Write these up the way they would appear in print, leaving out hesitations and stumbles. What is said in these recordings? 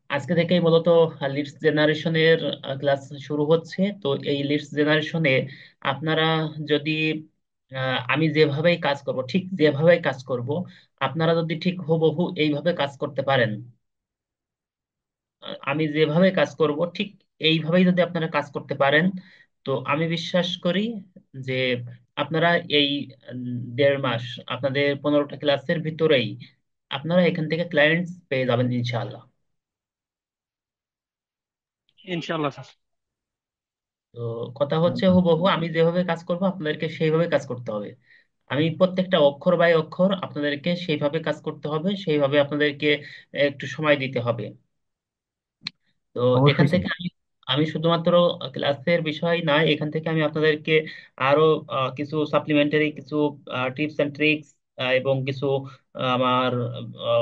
আজকে থেকেই মূলত লিডস জেনারেশনের ক্লাস শুরু হচ্ছে। তো এই লিডস জেনারেশনে আপনারা যদি আমি যেভাবেই কাজ করব, ঠিক যেভাবেই কাজ করব, আপনারা যদি ঠিক হুবহু এইভাবে কাজ করতে পারেন, আমি যেভাবে কাজ করব ঠিক এইভাবেই যদি আপনারা কাজ করতে পারেন, তো আমি বিশ্বাস করি যে আপনারা এই 1.5 মাস, আপনাদের 15টা ক্লাসের ভিতরেই আপনারা এখান থেকে ক্লায়েন্টস পেয়ে যাবেন ইনশাআল্লাহ। ইনশাল্লাহ স্যার। তো কথা হচ্ছে, হুবহু আমি যেভাবে কাজ করব আপনাদেরকে সেইভাবে কাজ করতে হবে। আমি প্রত্যেকটা অক্ষর বাই অক্ষর আপনাদেরকে সেইভাবে কাজ করতে হবে, সেইভাবে আপনাদেরকে একটু সময় দিতে হবে। তো এখান অবশ্যই স্যার। থেকে আমি আমি শুধুমাত্র ক্লাসের বিষয় না, এখান থেকে আমি আপনাদেরকে আরো কিছু সাপ্লিমেন্টারি কিছু টিপস এন্ড ট্রিক্স এবং কিছু আমার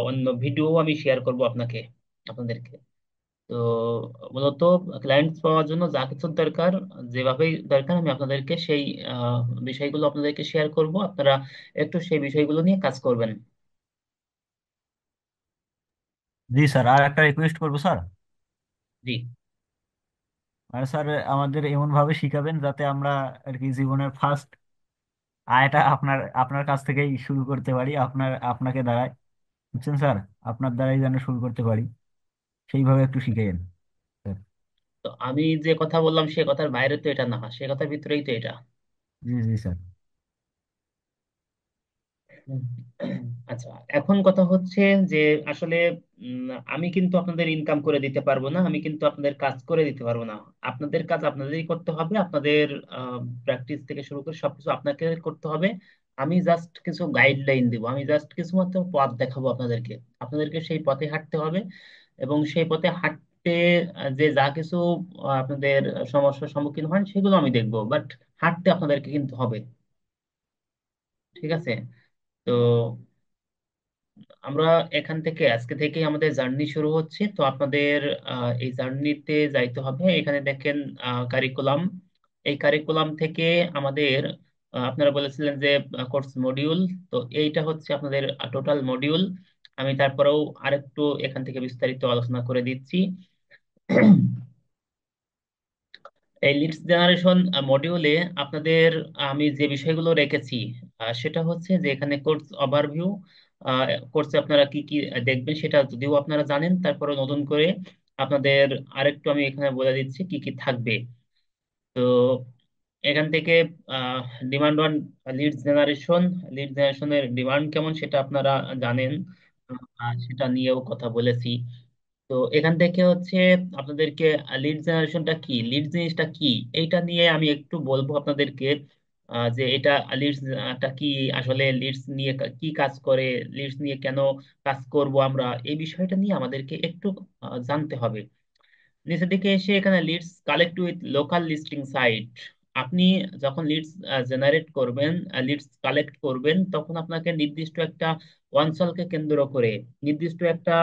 অন্য ভিডিও আমি শেয়ার করব আপনাদেরকে। তো মূলত ক্লায়েন্টস পাওয়ার জন্য যা কিছু দরকার, যেভাবেই দরকার, আমি আপনাদেরকে সেই আহ, বিষয়গুলো আপনাদেরকে শেয়ার করব। আপনারা একটু সেই বিষয়গুলো নিয়ে কাজ করবেন। জি স্যার, আর একটা রিকোয়েস্ট করবো স্যার। জি। মানে স্যার, আমাদের এমন ভাবে শিখাবেন যাতে আমরা আর কি জীবনের ফার্স্ট আয়টা আপনার আপনার কাছ থেকেই শুরু করতে পারি, আপনাকে দ্বারাই, বুঝছেন স্যার? আপনার দ্বারাই যেন শুরু করতে পারি, সেইভাবে একটু শিখাইন স্যার। তো আমি যে কথা বললাম সে কথার বাইরে তো এটা না, সে কথার ভিতরেই তো এটা। জি জি স্যার। হুম। আচ্ছা, এখন কথা হচ্ছে যে আসলে আমি কিন্তু আপনাদের ইনকাম করে দিতে পারবো না, আমি কিন্তু আপনাদের কাজ করে দিতে পারবো না। আপনাদের কাজ আপনাদেরই করতে হবে, আপনাদের প্র্যাকটিস থেকে শুরু করে সবকিছু আপনাকে করতে হবে। আমি জাস্ট কিছু গাইডলাইন দিব, আমি জাস্ট কিছু মাত্র পথ দেখাবো আপনাদেরকে। আপনাদেরকে সেই পথে হাঁটতে হবে এবং সেই পথে হাঁটতে যে যা কিছু আপনাদের সমস্যার সম্মুখীন হন সেগুলো আমি দেখবো, বাট হাঁটতে আপনাদেরকে কিন্তু হবে। ঠিক আছে? তো আমরা এখান থেকে আজকে থেকে আমাদের জার্নি শুরু হচ্ছে। তো আপনাদের এই জার্নিতে যাইতে হবে। এখানে দেখেন কারিকুলাম। এই কারিকুলাম থেকে আমাদের আপনারা বলেছিলেন যে কোর্স মডিউল, তো এইটা হচ্ছে আপনাদের টোটাল মডিউল। আমি তারপরেও আরেকটু এখান থেকে বিস্তারিত আলোচনা করে দিচ্ছি। এই লিডস জেনারেশন মডিউলে আপনাদের আমি যে বিষয়গুলো রেখেছি সেটা হচ্ছে যে এখানে কোর্স ওভারভিউ। কোর্সে আপনারা কি কি দেখবেন সেটা যদিও আপনারা জানেন, তারপরে নতুন করে আপনাদের আরেকটু আমি এখানে বলে দিচ্ছি কি কি থাকবে। তো এখান থেকে ডিমান্ড ওয়ান, লিড জেনারেশনের ডিমান্ড কেমন সেটা আপনারা জানেন। সেটা নিয়েও কথা বলেছি। তো এখান থেকে হচ্ছে আপনাদেরকে লিড জেনারেশনটা কি, লিড জিনিসটা কি, এইটা নিয়ে আমি একটু বলবো আপনাদেরকে। যে এটা লিডসটা কি, আসলে লিডস নিয়ে কি কাজ করে, লিডস নিয়ে কেন কাজ করব আমরা, এই বিষয়টা নিয়ে আমাদেরকে একটু জানতে হবে। নিচের দিকে এসে এখানে leads collect with local listing site. আপনি যখন লিডস জেনারেট করবেন, লিডস কালেক্ট করবেন, তখন আপনাকে নির্দিষ্ট একটা অঞ্চলকে কেন্দ্র করে, নির্দিষ্ট একটা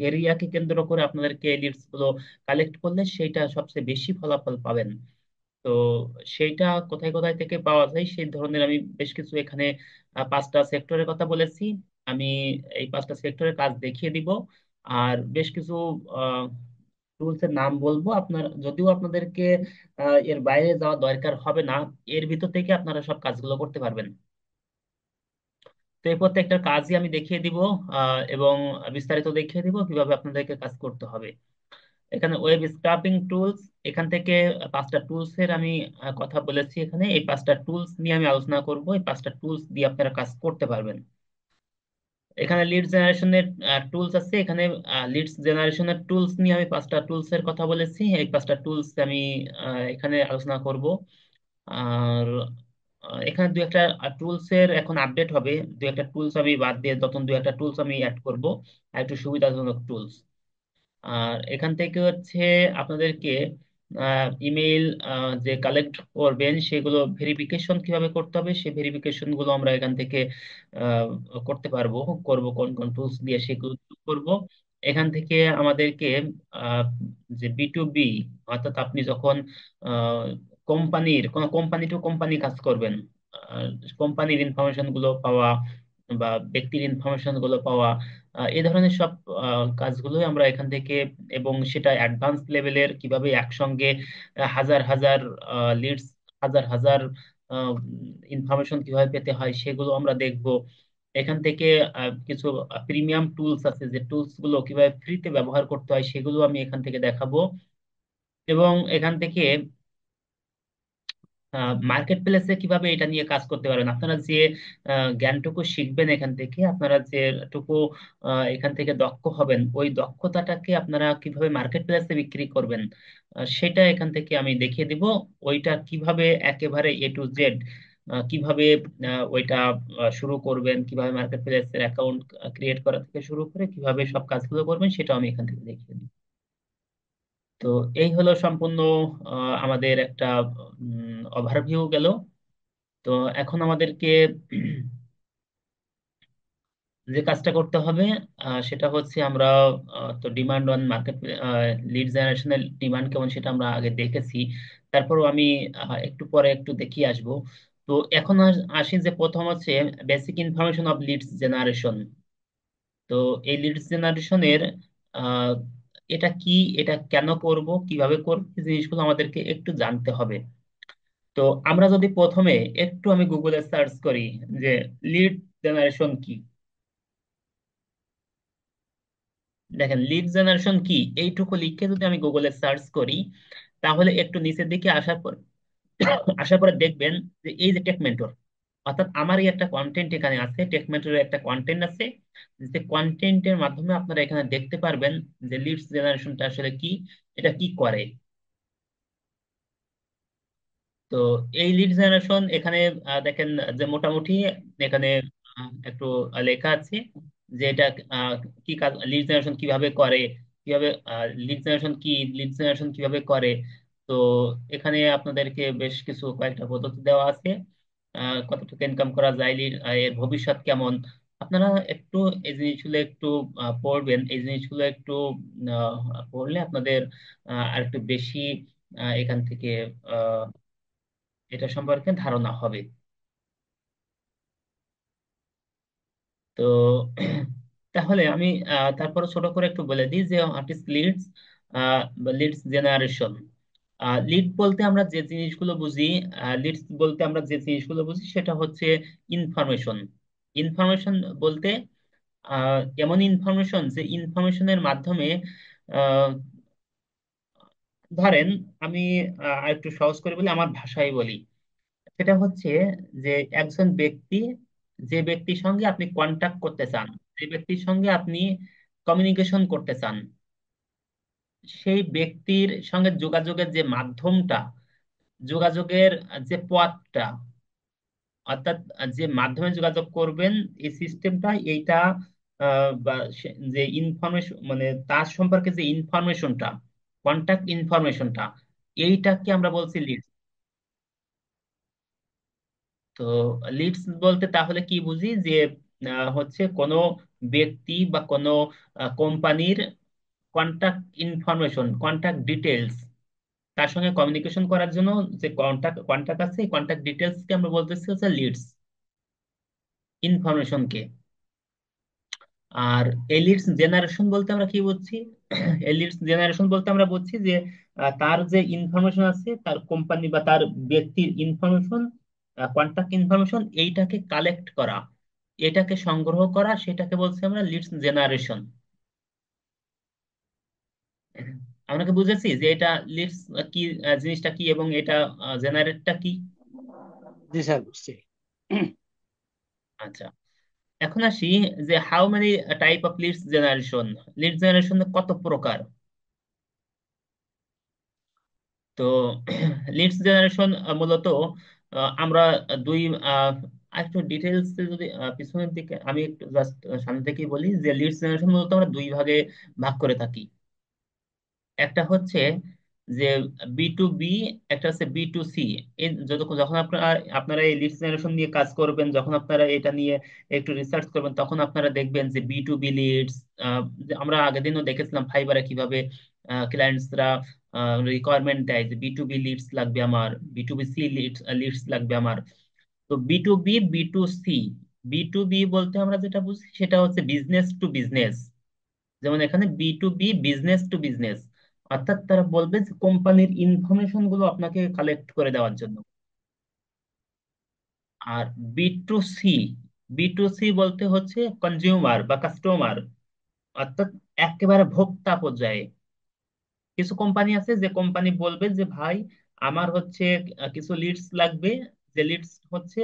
এরিয়াকে কেন্দ্র করে আপনাদেরকে লিডস গুলো কালেক্ট করলে সেইটা সবচেয়ে বেশি ফলাফল পাবেন। তো সেইটা কোথায় কোথায় থেকে পাওয়া যায় সেই ধরনের আমি বেশ কিছু এখানে 5টা সেক্টরের কথা বলেছি। আমি এই 5টা সেক্টরের কাজ দেখিয়ে দিব। আর বেশ কিছু টুলস এর নাম বলবো, আপনার যদিও আপনাদেরকে এর বাইরে যাওয়া দরকার হবে না, এর ভিতর থেকে আপনারা সব কাজগুলো করতে পারবেন। তো এই প্রত্যেকটা কাজই আমি দেখিয়ে দিব এবং বিস্তারিত দেখিয়ে দিব কিভাবে আপনাদেরকে কাজ করতে হবে। এখানে ওয়েব স্ক্রাপিং টুলস, এখান থেকে 5টা টুলস এর আমি কথা বলেছি। এখানে এই 5টা টুলস নিয়ে আমি আলোচনা করব, এই 5টা টুলস দিয়ে আপনারা কাজ করতে পারবেন। এখানে লিড জেনারেশনের টুলস আছে, এখানে লিডস জেনারেশনের টুলস নিয়ে আমি 5টা টুলস এর কথা বলেছি, এই 5টা টুলস আমি এখানে আলোচনা করব। আর এখানে দু একটা টুলস এর এখন আপডেট হবে, দু একটা টুলস আমি বাদ দিয়ে নতুন দু একটা টুলস আমি অ্যাড করব, আর একটু সুবিধাজনক টুলস। আর এখান থেকে হচ্ছে আপনাদেরকে ইমেইল যে কালেক্ট করবেন সেগুলো ভেরিফিকেশন কিভাবে করতে হবে, সেই ভেরিফিকেশন গুলো আমরা এখান থেকে আহ, করতে পারবো, করব কোন কোন টুলস দিয়ে সেগুলো করব। এখান থেকে আমাদেরকে আহ, যে বি2বি, অর্থাৎ আপনি যখন কোম্পানির কোন কোম্পানি টু কোম্পানি কাজ করবেন, কোম্পানির ইনফরমেশন গুলো পাওয়া, বা ব্যক্তির ইনফরমেশন গুলো পাওয়া, এই ধরনের সব কাজগুলোই আমরা এখান থেকে, এবং সেটা অ্যাডভান্স লেভেলের কিভাবে একসঙ্গে হাজার হাজার লিডস, হাজার হাজার ইনফরমেশন কিভাবে পেতে হয় সেগুলো আমরা দেখব। এখান থেকে কিছু প্রিমিয়াম টুলস আছে, যে টুলস গুলো কিভাবে ফ্রিতে ব্যবহার করতে হয় সেগুলো আমি এখান থেকে দেখাবো। এবং এখান থেকে মার্কেট প্লেসে কিভাবে এটা নিয়ে কাজ করতে পারেন, আপনারা যে জ্ঞানটুকু শিখবেন এখান থেকে, আপনারা যেটুকু এখান থেকে দক্ষ হবেন, ওই দক্ষতাটাকে আপনারা কিভাবে মার্কেট প্লেসে বিক্রি করবেন, সেটা এখান থেকে আমি দেখিয়ে দিব। ওইটা কিভাবে একেবারে A to Z, কিভাবে ওইটা শুরু করবেন, কিভাবে মার্কেট প্লেসের অ্যাকাউন্ট ক্রিয়েট করা থেকে শুরু করে কিভাবে সব কাজগুলো করবেন, সেটাও আমি এখান থেকে দেখিয়ে দিব। তো এই হলো সম্পূর্ণ আমাদের একটা ওভারভিউ গেল। তো এখন আমাদেরকে যে কাজটা করতে হবে সেটা হচ্ছে আমরা তো ডিমান্ড অন মার্কেট, লিড জেনারেশনের ডিমান্ড কেমন সেটা আমরা আগে দেখেছি। তারপরও আমি একটু পরে একটু দেখিয়ে আসবো। তো এখন আসি যে প্রথম হচ্ছে basic information of leads generation. তো এই লিডস জেনারেশনের এটা কি, এটা কেন করব, কিভাবে করব, এই জিনিসগুলো আমাদেরকে একটু জানতে হবে। তো আমরা যদি প্রথমে একটু আমি গুগলে সার্চ করি যে লিড জেনারেশন কি, দেখেন লিড জেনারেশন কি, এইটুকু লিখে যদি আমি গুগলে সার্চ করি, তাহলে একটু নিচের দিকে আসার পরে দেখবেন যে এই যে টেক মেন্টর, অর্থাৎ আমারই একটা কন্টেন্ট এখানে আছে, টেক মেন্টরের একটা কন্টেন্ট আছে, যে কন্টেন্টের মাধ্যমে আপনারা এখানে দেখতে পারবেন যে লিডস জেনারেশনটা আসলে কি, এটা কি করে। তো এই লিড জেনারেশন এখানে দেখেন যে মোটামুটি এখানে একটু লেখা আছে যে এটা আহ, কি কাজ, লিড জেনারেশন কিভাবে করে, কিভাবে লিড জেনারেশন কি, লিড জেনারেশন কিভাবে করে। তো এখানে আপনাদেরকে বেশ কিছু কয়েকটা পদ্ধতি দেওয়া আছে, কতটুকু ইনকাম করা যায়, এর ভবিষ্যৎ কেমন। আপনারা একটু এই জিনিসগুলো একটু পড়বেন, এই জিনিসগুলো একটু পড়লে আপনাদের আর একটু বেশি এখান থেকে এটা সম্পর্কে ধারণা হবে। তো তাহলে আমি তারপরে ছোট করে একটু বলে দিই যে artist leads, leads generation. Lead বলতে আমরা যে জিনিসগুলো বুঝি, লিডস বলতে আমরা যে জিনিসগুলো বুঝি সেটা হচ্ছে ইনফরমেশন। ইনফরমেশন বলতে এমন ইনফরমেশন, যে ইনফরমেশনের মাধ্যমে আহ, ধরেন আমি একটু সহজ করে বলি, আমার ভাষায় বলি, সেটা হচ্ছে যে একজন ব্যক্তি, যে ব্যক্তির সঙ্গে আপনি কন্টাক্ট করতে চান, যে ব্যক্তির সঙ্গে আপনি কমিউনিকেশন করতে চান, সেই ব্যক্তির সঙ্গে যোগাযোগের যে মাধ্যমটা, যোগাযোগের যে পথটা, অর্থাৎ যে মাধ্যমে যোগাযোগ করবেন, এই সিস্টেমটা এইটা, বা যে ইনফরমেশন মানে তার সম্পর্কে যে ইনফরমেশনটা, কন্টাক্ট ইনফরমেশনটা, এইটাকে আমরা বলছি লিড। তো লিডস বলতে তাহলে কি বুঝি, যে হচ্ছে কোনো ব্যক্তি বা কোনো কোম্পানির কন্টাক্ট ইনফরমেশন, কন্টাক্ট ডিটেলস, তার সঙ্গে কমিউনিকেশন করার জন্য যে কন্টাক্ট কন্টাক্ট আছে, এই কন্টাক্ট ডিটেলসকে আমরা বলতেছি হচ্ছে লিডস ইনফরমেশনকে। আর এলিটস জেনারেশন বলতে আমরা কি বুঝছি? এলিটস জেনারেশন বলতে আমরা বুঝছি যে তার যে ইনফরমেশন আছে, তার কোম্পানি বা তার ব্যক্তির ইনফরমেশন, কন্টাক্ট ইনফরমেশন, এইটাকে কালেক্ট করা, এটাকে সংগ্রহ করা, সেটাকে বলছি আমরা লিডস জেনারেশন। আমরা কি বুঝেছি যে এটা লিডস কি, জিনিসটা কি, এবং এটা জেনারেটটা কি? জি স্যার, বুঝছি। আচ্ছা, এখন আসি যে how many type of leads generation, lead generation কত প্রকার। তো লিডস জেনারেশন মূলত আমরা দুই, একটু ডিটেলস যদি পিছনের দিকে আমি একটু জাস্ট সামনে থেকেই বলি, যে লিডস জেনারেশন মূলত আমরা দুই ভাগে ভাগ করে থাকি। একটা হচ্ছে যে B2B, একটা হচ্ছে B2C। এই যখন আপনারা আপনারা এই লিডস জেনারেশন নিয়ে কাজ করবেন, যখন আপনারা এটা নিয়ে একটু রিসার্চ করবেন, তখন আপনারা দেখবেন যে B2B লিডস, আমরা আগের দিনও দেখেছিলাম ফাইবারে কিভাবে ক্লায়েন্টসরা রিকোয়ারমেন্ট দেয় যে B2B লিডস লাগবে আমার, B2B সি লিডস লিডস লাগবে আমার। তো B2B, B2C, B to B বলতে আমরা যেটা বুঝি সেটা হচ্ছে বিজনেস টু বিজনেস। যেমন এখানে B to B, business to business, অর্থাৎ তারা বলবে যে কোম্পানির ইনফরমেশন গুলো আপনাকে কালেক্ট করে দেওয়ার জন্য। আর B to C, B to C বলতে হচ্ছে কনজিউমার বা কাস্টমার, অর্থাৎ একেবারে ভোক্তা পর্যায়ে। কিছু কোম্পানি আছে যে কোম্পানি বলবে যে ভাই আমার হচ্ছে কিছু লিডস লাগবে, যে লিডস হচ্ছে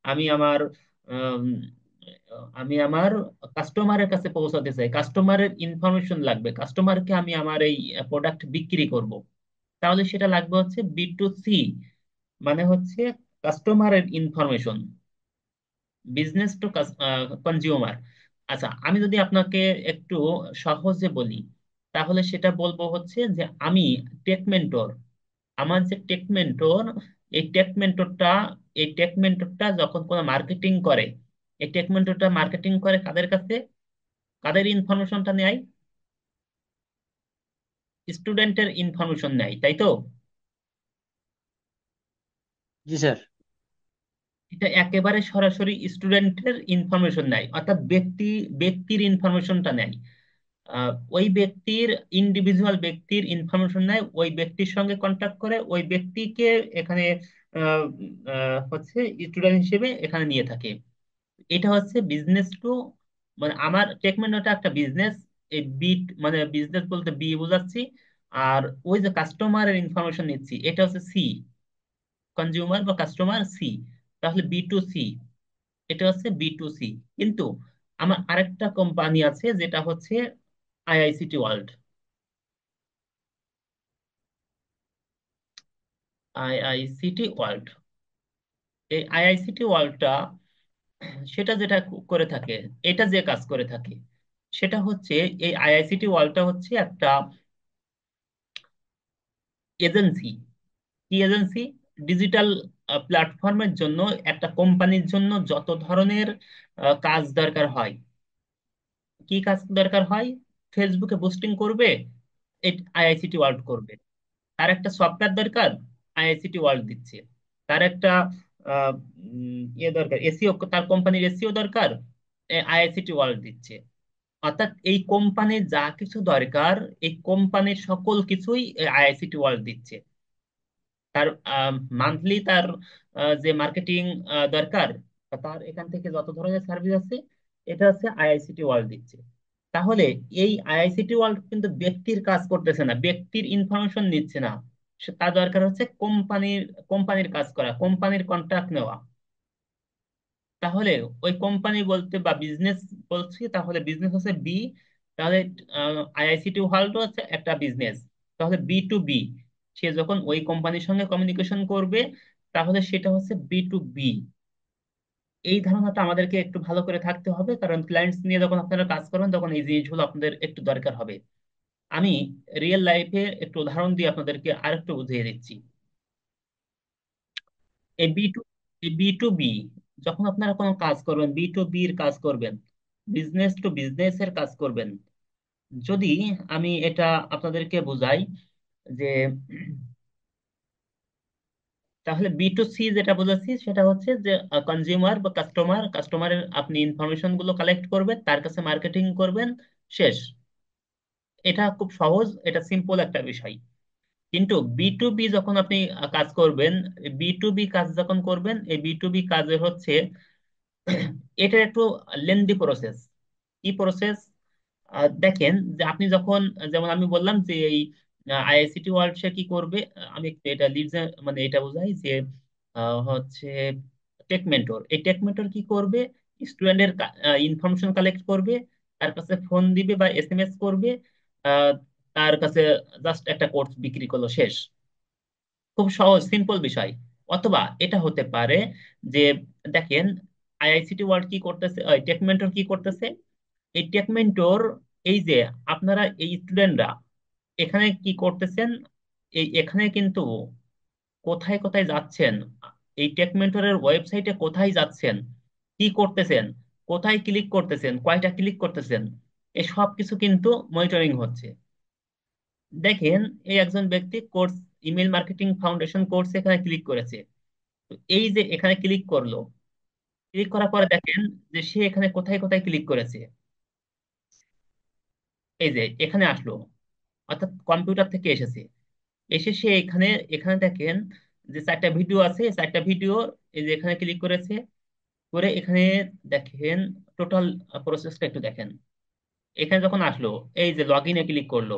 আমি আমার আম, আমি আমার কাস্টমারের কাছে পৌঁছাতে চাই, কাস্টমারের ইনফরমেশন লাগবে, কাস্টমারকে আমি আমার এই প্রোডাক্ট বিক্রি করব। তাহলে সেটা লাগবে হচ্ছে বি টু সি, মানে হচ্ছে কাস্টমারের ইনফরমেশন, বিজনেস টু কনজিউমার। আচ্ছা, আমি যদি আপনাকে একটু সহজে বলি, তাহলে সেটা বলবো হচ্ছে যে আমি টেক মেন্টর, আমার যে টেক মেন্টর, এই টেক মেন্টরটা, এই টেক মেন্টরটা যখন কোনো মার্কেটিং করে, এই টেক মেন্টরটা মার্কেটিং করে কাদের কাছে, কাদের ইনফরমেশনটা নেয়? স্টুডেন্টের ইনফরমেশন নেয়, তাই তো? জি স্যার। এটা একেবারে সরাসরি স্টুডেন্টের ইনফরমেশন নেয়, অর্থাৎ ব্যক্তির ইনফরমেশনটা নেয়। ওই ব্যক্তির, ইন্ডিভিজুয়াল ব্যক্তির ইনফরমেশন নেয়, ওই ব্যক্তির সঙ্গে কন্ট্যাক্ট করে, ওই ব্যক্তিকে এখানে আহ, হচ্ছে স্টুডেন্ট হিসেবে এখানে নিয়ে থাকে। এটা হচ্ছে বিজনেস টু, মানে আমার টেকমেন্টটা একটা বিজনেস, এই বিট মানে বিজনেস বলতে বি বোঝাচ্ছি। আর ওই যে কাস্টমারের ইনফরমেশন নিচ্ছি এটা হচ্ছে সি, কনজিউমার বা কাস্টমার সি। তাহলে বি টু সি, এটা হচ্ছে বি টু সি। কিন্তু আমার আরেকটা কোম্পানি আছে যেটা হচ্ছে আইআইসিটি ওয়ার্ল্ড। আইআইসিটি ওয়ার্ল্ড, এই আইআইসিটি ওয়ার্ল্ডটা সেটা যেটা করে থাকে, এটা যে কাজ করে থাকে সেটা হচ্ছে, এই আইআইসিটি ওয়ার্ল্ডটা হচ্ছে একটা এজেন্সি। কি এজেন্সি? ডিজিটাল প্ল্যাটফর্মের জন্য, একটা কোম্পানির জন্য যত ধরনের কাজ দরকার হয়। কি কাজ দরকার হয়? ফেসবুকে বুস্টিং করবে, আইআইসিটি ওয়ার্ল্ড করবে। তার একটা সফটওয়্যার দরকার, আইআইসিটি ওয়ার্ল্ড দিচ্ছে। তার একটা ইয়ে দরকার, এসিও, তার কোম্পানির এসিও দরকার, আইআইসিটি ওয়ার্ল্ড দিচ্ছে। অর্থাৎ এই কোম্পানির যা কিছু দরকার, এই কোম্পানির সকল কিছুই আইআইসিটি ওয়ার্ল্ড দিচ্ছে। তার মান্থলি তার যে মার্কেটিং দরকার, বা তার এখান থেকে যত ধরনের সার্ভিস আছে, এটা হচ্ছে আইআইসিটি ওয়ার্ল্ড দিচ্ছে। তাহলে এই আইআইসিটি ওয়ার্ল্ড কিন্তু ব্যক্তির কাজ করতেছে না, ব্যক্তির ইনফরমেশন নিচ্ছে না। তার দরকার হচ্ছে কোম্পানির, কোম্পানির কাজ করা, কোম্পানির কন্ট্রাক্ট নেওয়া। তাহলে ওই কোম্পানি বলতে বা বিজনেস বলছি, তাহলে বিজনেস হচ্ছে বি। তাহলে আইআইসিটি ওয়ার্ল্ড হচ্ছে একটা বিজনেস। তাহলে বি টু বি, সে যখন ওই কোম্পানির সঙ্গে কমিউনিকেশন করবে, তাহলে সেটা হচ্ছে বি টু বি। এই ধারণাটা আমাদেরকে একটু ভালো করে থাকতে হবে, কারণ ক্লায়েন্টস নিয়ে যখন আপনারা কাজ করবেন তখন এই জিনিসগুলো আপনাদের একটু দরকার হবে। আমি রিয়েল লাইফে একটু উদাহরণ দিয়ে আপনাদেরকে আরেকটু বুঝিয়ে দিচ্ছি। এই বি টু, এই বি টু বি, যখন আপনারা কোনো কাজ করবেন, বি টু বি এর কাজ করবেন, বিজনেস টু বিজনেস এর কাজ করবেন, যদি আমি এটা আপনাদেরকে বোঝাই যে, তাহলে বি টু সি যেটা বোঝাচ্ছি সেটা হচ্ছে যে কনজিউমার বা কাস্টমারের আপনি ইনফরমেশন গুলো কালেক্ট করবেন, তার কাছে মার্কেটিং করবেন, শেষ। এটা খুব সহজ, এটা সিম্পল একটা বিষয়। কিন্তু বি টু বি যখন আপনি কাজ করবেন, বি টু বি কাজ যখন করবেন, এই বি টু বি কাজে হচ্ছে এটা একটু লেন্দি প্রসেস। কি প্রসেস? দেখেন যে আপনি যখন, যেমন আমি বললাম যে এই আইআইসিটি ওয়ার্ল্ড সে কি করবে, আমি একটু এটা লিডস, মানে এটা বোঝাই যে হচ্ছে টেক মেন্টর, এই টেক মেন্টর কি করবে? স্টুডেন্টের ইনফরমেশন কালেক্ট করবে, তার কাছে ফোন দিবে বা এসএমএস করবে, আহ, তার কাছে জাস্ট একটা কোর্স বিক্রি করলো, শেষ। খুব সহজ সিম্পল বিষয়। অথবা এটা হতে পারে যে, দেখেন আইআইসিটি ওয়ার্ল্ড কি করতেছে, টেক মেন্টর কি করতেছে, এই টেক মেন্টর, এই যে আপনারা এই স্টুডেন্টরা এখানে কি করতেছেন, এই এখানে কিন্তু কোথায় কোথায় যাচ্ছেন, এই টেক মেন্টরের ওয়েবসাইটে কোথায় যাচ্ছেন, কি করতেছেন, কোথায় ক্লিক করতেছেন, কয়টা ক্লিক করতেছেন, এই সব কিছু কিন্তু মনিটরিং হচ্ছে। দেখেন এই একজন ব্যক্তি course, email marketing foundation course এখানে ক্লিক করেছে। তো এই যে এখানে ক্লিক করলো, ক্লিক করার পরে দেখেন যে সে এখানে কোথায় কোথায় ক্লিক করেছে। এই যে এখানে আসলো, অর্থাৎ কম্পিউটার থেকে এসেছে। এসে সে এখানে, এখানে দেখেন যে চারটা ভিডিও আছে, এই চারটা ভিডিও এই যে এখানে ক্লিক করেছে, করে এখানে দেখেন টোটাল প্রসেসটা একটু দেখেন। এখানে যখন আসলো, এই যে লগ ইনে ক্লিক করলো,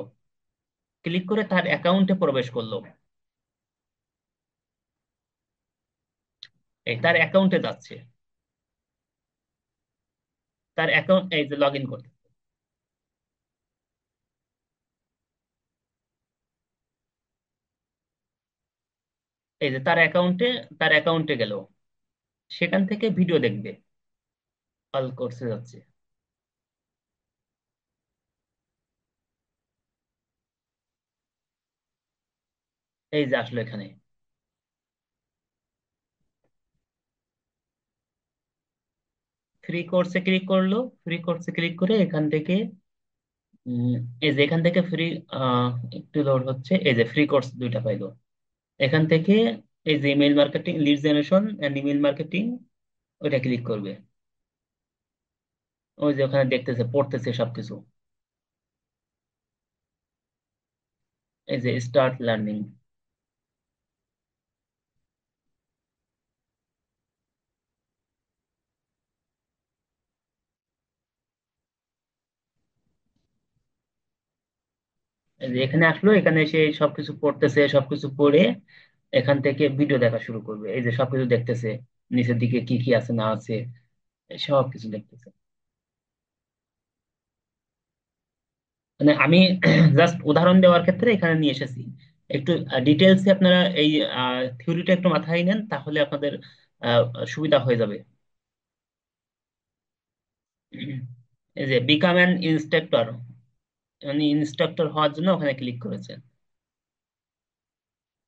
ক্লিক করে তার অ্যাকাউন্টে প্রবেশ করলো, এই তার অ্যাকাউন্টে যাচ্ছে, তার অ্যাকাউন্ট এই যে লগ ইন করতে, এই যে তার অ্যাকাউন্টে, তার অ্যাকাউন্টে গেল, সেখান থেকে ভিডিও দেখবে, অল কোর্সে যাচ্ছে। এই যে আসলো এখানে, ফ্রি কোর্সে ক্লিক করলো, ফ্রি কোর্সে ক্লিক করে এখান থেকে উম, এই যে এখান থেকে ফ্রি, একটু লোড হচ্ছে, এই যে ফ্রি কোর্স দুইটা পাইলো এখান থেকে। এই যে email marketing, lead generation and email marketing, ওইটা ক্লিক করবে। ওই যে ওখানে দেখতেছে, পড়তেছে সবকিছু। এই যে স্টার্ট লার্নিং, এই যে এখানে আসলো, এখানে এসে সবকিছু পড়তেছে, সবকিছু পড়ে এখান থেকে ভিডিও দেখা শুরু করবে। এই যে সবকিছু দেখতেছে, নিচের দিকে কি কি আছে না আছে, সব কিছু দেখতেছে। মানে আমি জাস্ট উদাহরণ দেওয়ার ক্ষেত্রে এখানে নিয়ে এসেছি। একটু ডিটেলসে আপনারা এই থিওরিটা একটু মাথায় নেন, তাহলে আপনাদের আহ, সুবিধা হয়ে যাবে। এই যে বিকাম অ্যান ইনস্ট্রাক্টর, উনি ইনস্ট্রাক্টর হওয়ার জন্য ওখানে ক্লিক করেছেন।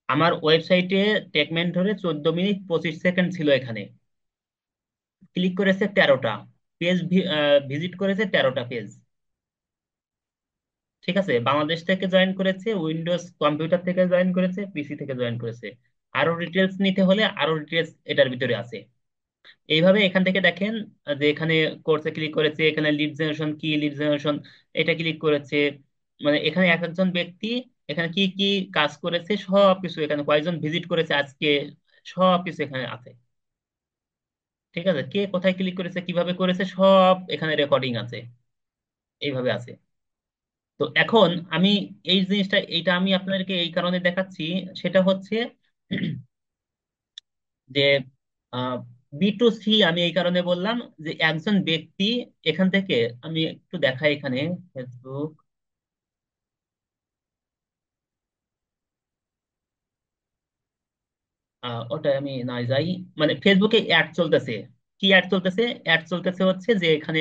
আমার ওয়েবসাইটে টেকমেন্ট ধরে 14 মিনিট 25 সেকেন্ড ছিল এখানে। ক্লিক করেছে 13টা পেজ, ভিজিট করেছে 13টা পেজ। ঠিক আছে, বাংলাদেশ থেকে জয়েন করেছে, উইন্ডোজ কম্পিউটার থেকে জয়েন করেছে, পিসি থেকে জয়েন করেছে। আরো ডিটেলস নিতে হলে আরো ডিটেলস এটার ভিতরে আছে। এইভাবে এখান থেকে দেখেন যে এখানে কোর্সে ক্লিক করেছে, এখানে লিড জেনারেশন কি, লিড জেনারেশন এটা ক্লিক করেছে। মানে এখানে এক একজন ব্যক্তি এখানে কি কি কাজ করেছে সব কিছু, এখানে কয়েকজন ভিজিট করেছে আজকে, সব কিছু এখানে আছে। ঠিক আছে, কে কোথায় ক্লিক করেছে, কিভাবে করেছে, সব এখানে রেকর্ডিং আছে, এইভাবে আছে। তো এখন আমি এই জিনিসটা, এইটা আমি আপনাদেরকে এই কারণে দেখাচ্ছি, সেটা হচ্ছে যে বি টু সি আমি এই কারণে বললাম যে একজন ব্যক্তি এখান থেকে, আমি একটু দেখাই এখানে ফেসবুক, ওটাই আমি না যাই। মানে ফেসবুকে অ্যাড চলতেছে, কি অ্যাড চলতেছে? অ্যাড চলতেছে হচ্ছে যে এখানে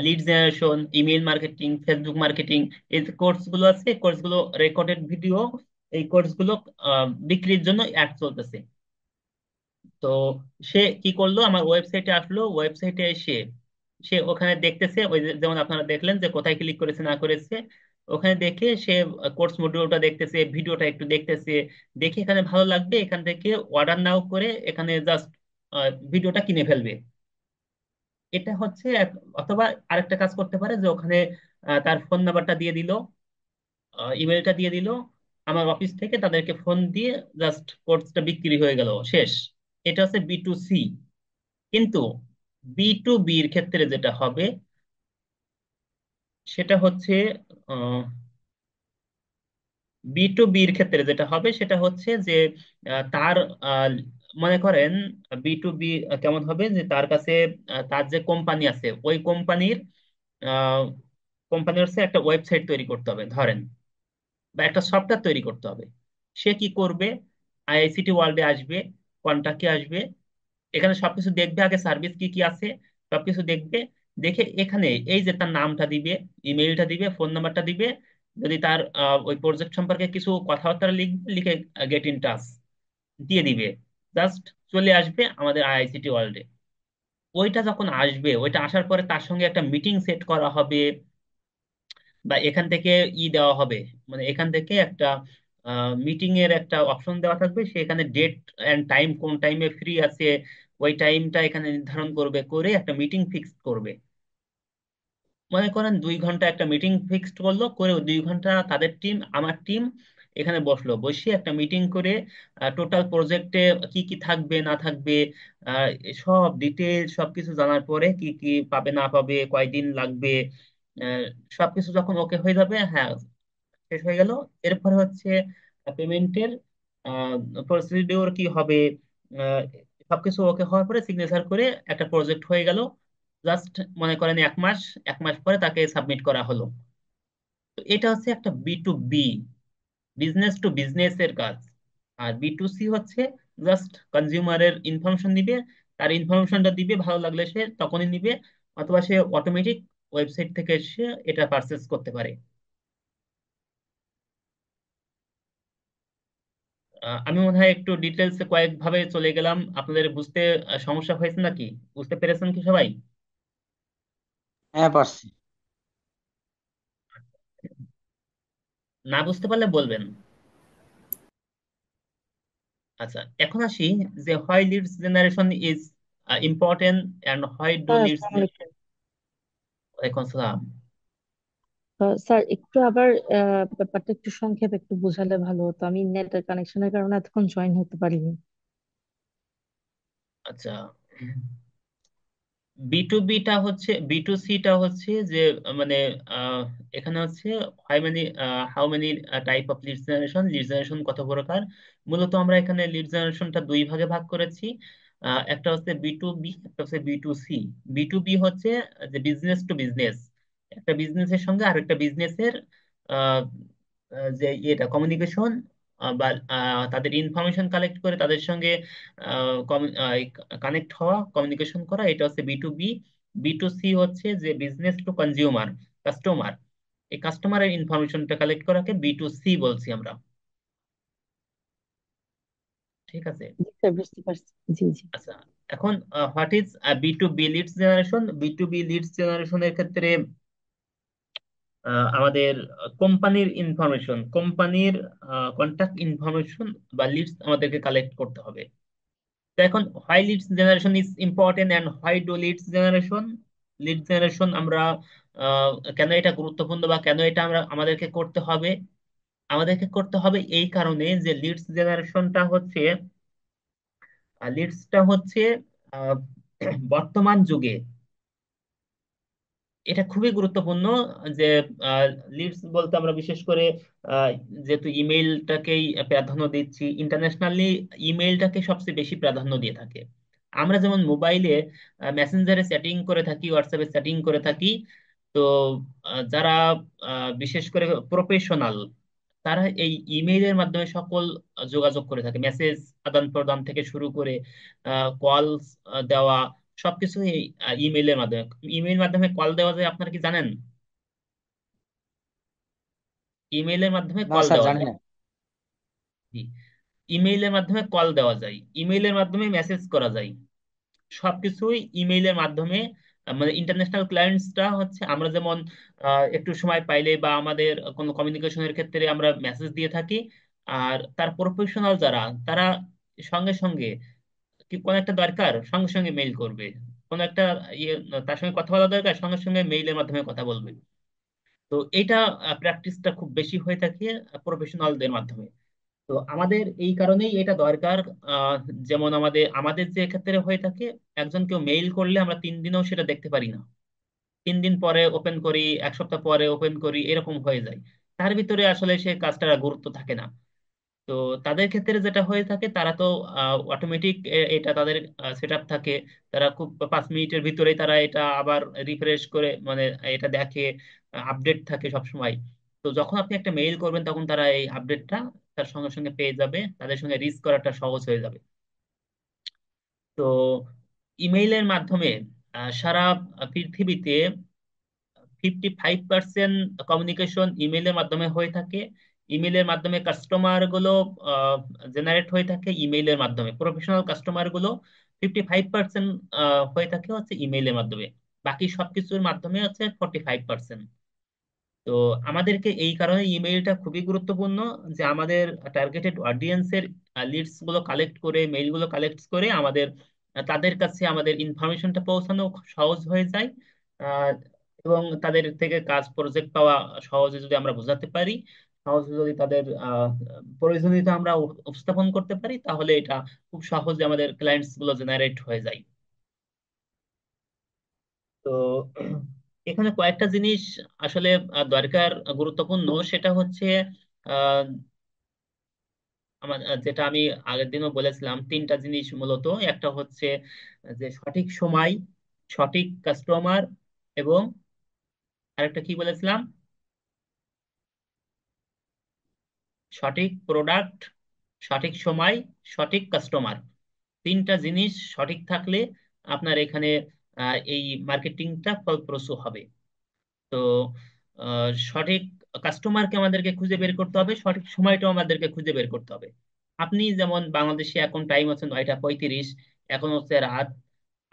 lead generation, email marketing, Facebook marketing, এই যে কোর্স গুলো আছে, কোর্স গুলো রেকর্ডেড ভিডিও, এই কোর্স গুলো বিক্রির জন্য অ্যাড চলতেছে। তো সে কি করলো, আমার ওয়েবসাইটে আসলো, ওয়েবসাইটে এসে সে ওখানে দেখতেছে, ওই যেমন আপনারা দেখলেন যে কোথায় ক্লিক করেছে না করেছে, ওখানে দেখে সে কোর্স মডিউলটা দেখতেছে, ভিডিওটা একটু দেখতেছে, দেখে এখানে ভালো লাগবে, এখান থেকে অর্ডার নাও করে এখানে জাস্ট ভিডিওটা কিনে ফেলবে। এটা হচ্ছে অথবা আরেকটা কাজ করতে পারে যে ওখানে তার ফোন নাম্বারটা দিয়ে দিল, ইমেলটা দিয়ে দিল, আমার অফিস থেকে তাদেরকে ফোন দিয়ে জাস্ট কোর্সটা বিক্রি হয়ে গেল, শেষ। এটা হচ্ছে বি টু সি। কিন্তু বি টু বির ক্ষেত্রে যেটা হবে সেটা হচ্ছে, বি টু বির ক্ষেত্রে যেটা হবে সেটা হচ্ছে যে তার আহ, মনে করেন বি টু বি কেমন হবে, যে তার কাছে তার যে কোম্পানি আছে, ওই কোম্পানির কোম্পানির হচ্ছে একটা ওয়েবসাইট তৈরি করতে হবে ধরেন, বা একটা সফটওয়্যার তৈরি করতে হবে। সে কি করবে, আইআইসিটি ওয়ার্ল্ডে আসবে, কন্টাক্টে আসবে, এখানে সবকিছু দেখবে, আগে সার্ভিস কি কি আছে সবকিছু দেখবে। দেখে এখানে এই যে তার নামটা দিবে, ইমেইলটা দিবে, ফোন নাম্বারটা দিবে, যদি তার ওই প্রজেক্ট সম্পর্কে কিছু কথাবার্তা লিখবে, লিখে গেট ইন টাচ দিয়ে দিবে, জাস্ট চলে আসবে আমাদের আইআইসিটি ওয়ার্ল্ডে। ওইটা যখন আসবে, ওইটা আসার পরে তার সঙ্গে একটা মিটিং সেট করা হবে, বা এখান থেকে দেওয়া হবে, মানে এখান থেকে একটা মিটিং এর একটা অপশন দেওয়া থাকবে, সেখানে ডেট এন্ড টাইম, কোন টাইমে ফ্রি আছে, ওই টাইমটা এখানে নির্ধারণ করবে, করে একটা মিটিং ফিক্স করবে। মনে করেন 2 ঘন্টা একটা মিটিং ফিক্সড করলো, করে ওই 2 ঘন্টা তাদের টিম আমার টিম এখানে বসলো, বসে একটা মিটিং করে টোটাল প্রজেক্টে কি কি থাকবে না থাকবে, আহ, সব ডিটেল সবকিছু জানার পরে কি কি পাবে না পাবে, কয়দিন লাগবে, আহ, সবকিছু যখন ওকে হয়ে যাবে, হ্যাঁ শেষ হয়ে গেল। এরপরে হচ্ছে পেমেন্টের প্রসিডিওর কি হবে, আহ, সবকিছু ওকে হওয়ার পরে সিগনেচার করে একটা প্রজেক্ট হয়ে গেল। জাস্ট মনে করেন 1 মাস, 1 মাস পরে তাকে সাবমিট করা হলো। তো এটা হচ্ছে একটা বি বিজনেস টু বিজনেস এর কাজ। আর B2C হচ্ছে জাস্ট কনজিউমারের ইনফরমেশন নিবে, তার ইনফরমেশনটা দিবে, ভালো লাগলে সে তখনই নিবে, অথবা সে অটোমেটিক ওয়েবসাইট থেকে এসে এটা পারচেস করতে পারে। আমি মনে হয় একটু ডিটেলসে কয়েকভাবে চলে গেলাম, আপনাদের বুঝতে সমস্যা হয়েছে নাকি? বুঝতে পেরেছেন কি সবাই? হ্যাঁ, পারছি। না বুঝতে পারলে বলবেন। আচ্ছা, এখন আসি যে why leads generation is important and why do sir leads. আসসালামু আলাইকুম। ওয়ালাইকুম আসসালাম। স্যার একটু আবার ব্যাপারটা একটু সংক্ষেপে একটু বোঝালে ভালো হতো, আমি নেটের কানেকশনের কারণে এতক্ষণ জয়েন হতে পারিনি। আচ্ছা, B2B টা হচ্ছে, B2C টা হচ্ছে যে মানে আহ, এখানে হচ্ছে how many type of lead generation, lead generation কত প্রকার। মূলত আমরা এখানে লিড জেনারেশনটা 2 ভাগে ভাগ করেছি। একটা হচ্ছে B2B, একটা হচ্ছে B2C। B2B হচ্ছে যে বিজনেস টু বিজনেস, একটা বিজনেসের সঙ্গে আর একটা বিজনেসের যে এটা কমিউনিকেশন, বা তাদের ইনফরমেশন কালেক্ট করে তাদের সঙ্গে কানেক্ট হওয়া, কমিউনিকেশন করা, এটা হচ্ছে B2B। B2C হচ্ছে যে বিজনেস টু কনজিউমার, কাস্টমার, এই কাস্টমারের ইনফরমেশনটা কালেক্ট করাকে B2C বলছি আমরা। ঠিক আছে। জি স্যার, বুঝতে পারছি। জি জি। আচ্ছা, এখন what is B2B leads generation? B2B leads জেনারেশনের ক্ষেত্রে আমাদের কোম্পানির ইনফরমেশন, কোম্পানির কন্ট্যাক্ট ইনফরমেশন বা লিডস আমাদেরকে কালেক্ট করতে হবে। তো এখন why leads generation is important and why do leads generation, lead generation আমরা কেন এটা গুরুত্বপূর্ণ বা কেন এটা আমরা আমাদেরকে করতে হবে? আমাদেরকে করতে হবে এই কারণে যে লিডস জেনারেশনটা হচ্ছে, লিডসটা হচ্ছে আহ, বর্তমান যুগে এটা খুবই গুরুত্বপূর্ণ। যে লিডস বলতে আমরা বিশেষ করে আহ, যেহেতু ইমেইলটাকেই প্রাধান্য দিচ্ছি ইন্টারন্যাশনালি, ইমেইলটাকে সবচেয়ে বেশি প্রাধান্য দিয়ে থাকে। আমরা যেমন মোবাইলে মেসেঞ্জারে চ্যাটিং করে থাকি, হোয়াটসঅ্যাপে চ্যাটিং করে থাকি। তো যারা বিশেষ করে প্রফেশনাল, তারা এই ইমেইলের মাধ্যমে সকল যোগাযোগ করে থাকে, মেসেজ আদান প্রদান থেকে শুরু করে কল দেওয়া, সবকিছু এই ইমেইলের মাধ্যমে। ইমেইল মাধ্যমে কল দেওয়া যায়, আপনারা কি জানেন? ইমেইলের মাধ্যমে না কল স্যার, দেওয়া জানি যায়। না। জি, ইমেইলের মাধ্যমে কল দেওয়া যায়, ইমেইলের মাধ্যমে মেসেজ করা যায়, সবকিছুই ইমেইলের মাধ্যমে। মানে ইন্টারন্যাশনাল ক্লায়েন্টসটা হচ্ছে আমরা যেমন একটু সময় পাইলে বা আমাদের কোনো কমিউনিকেশনের ক্ষেত্রে আমরা মেসেজ দিয়ে থাকি, আর তার প্রফেশনাল যারা, তারা সঙ্গে সঙ্গে কি কোনো একটা দরকার সঙ্গে সঙ্গে মেইল করবে, কোনো একটা ইয়ে তার সঙ্গে কথা বলা দরকার সঙ্গে সঙ্গে মেইলের মাধ্যমে কথা বলবে। তো এইটা প্র্যাকটিসটা খুব বেশি হয়ে থাকে প্রফেশনালদের মাধ্যমে। তো আমাদের এই কারণেই এটা দরকার। আহ, যেমন আমাদের আমাদের যে ক্ষেত্রে হয়ে থাকে, একজন কেউ মেইল করলে আমরা 3 দিনেও সেটা দেখতে পারি না, 3 দিন পরে ওপেন করি, 1 সপ্তাহ পরে ওপেন করি, এরকম হয়ে যায়। তার ভিতরে আসলে সে কাজটার গুরুত্ব থাকে না। তো তাদের ক্ষেত্রে যেটা হয়ে থাকে, তারা তো অটোমেটিক এটা তাদের সেট আপ থাকে, তারা খুব 5 মিনিটের ভিতরেই তারা এটা আবার রিফ্রেশ করে মানে এটা দেখে, আপডেট থাকে সব সময়। তো যখন আপনি একটা মেইল করবেন তখন তারা এই আপডেটটা তার সঙ্গে সঙ্গে পেয়ে যাবে, তাদের সঙ্গে রিচ করাটা সহজ হয়ে যাবে। তো ইমেইলের মাধ্যমে সারা পৃথিবীতে 55% কমিউনিকেশন ইমেইলের মাধ্যমে হয়ে থাকে। ইমেইলের মাধ্যমে কাস্টমার গুলো জেনারেট হয়ে থাকে, ইমেইলের মাধ্যমে প্রফেশনাল কাস্টমার গুলো 55% হয়ে থাকে হচ্ছে ইমেইলের মাধ্যমে। বাকি সবকিছুর মাধ্যমে হচ্ছে 45%। তো আমাদেরকে এই কারণে ইমেইলটা খুবই গুরুত্বপূর্ণ, যে আমাদের টার্গেটেড অডিয়েন্সের লিডস গুলো কালেক্ট করে, মেইল গুলো কালেক্ট করে আমাদের তাদের কাছে আমাদের ইনফরমেশনটা পৌঁছানো সহজ হয়ে যায়। আহ, এবং তাদের থেকে কাজ প্রজেক্ট পাওয়া সহজে যদি আমরা বোঝাতে পারি, সহজে যদি তাদের প্রয়োজনীয়তা আমরা উপস্থাপন করতে পারি, তাহলে এটা খুব সহজে আমাদের ক্লায়েন্টস গুলো জেনারেট হয়ে যায়। তো এখানে কয়েকটা জিনিস আসলে দরকার, গুরুত্বপূর্ণ, সেটা হচ্ছে আহ, আমার যেটা আমি আগের দিনও বলেছিলাম, তিনটা জিনিস মূলত। একটা হচ্ছে যে সঠিক সময়, সঠিক কাস্টমার, এবং আরেকটা কি বলেছিলাম, সঠিক প্রোডাক্ট, সঠিক সময়, সঠিক কাস্টমার। তিনটা জিনিস সঠিক থাকলে আপনার এখানে এই মার্কেটিংটা ফলপ্রসূ হবে। তো সঠিক কাস্টমারকে আমাদেরকে খুঁজে বের করতে হবে, সঠিক সময়টাও আমাদেরকে খুঁজে বের করতে হবে। আপনি যেমন বাংলাদেশে এখন টাইম হচ্ছে 9টা 35, এখন হচ্ছে রাত।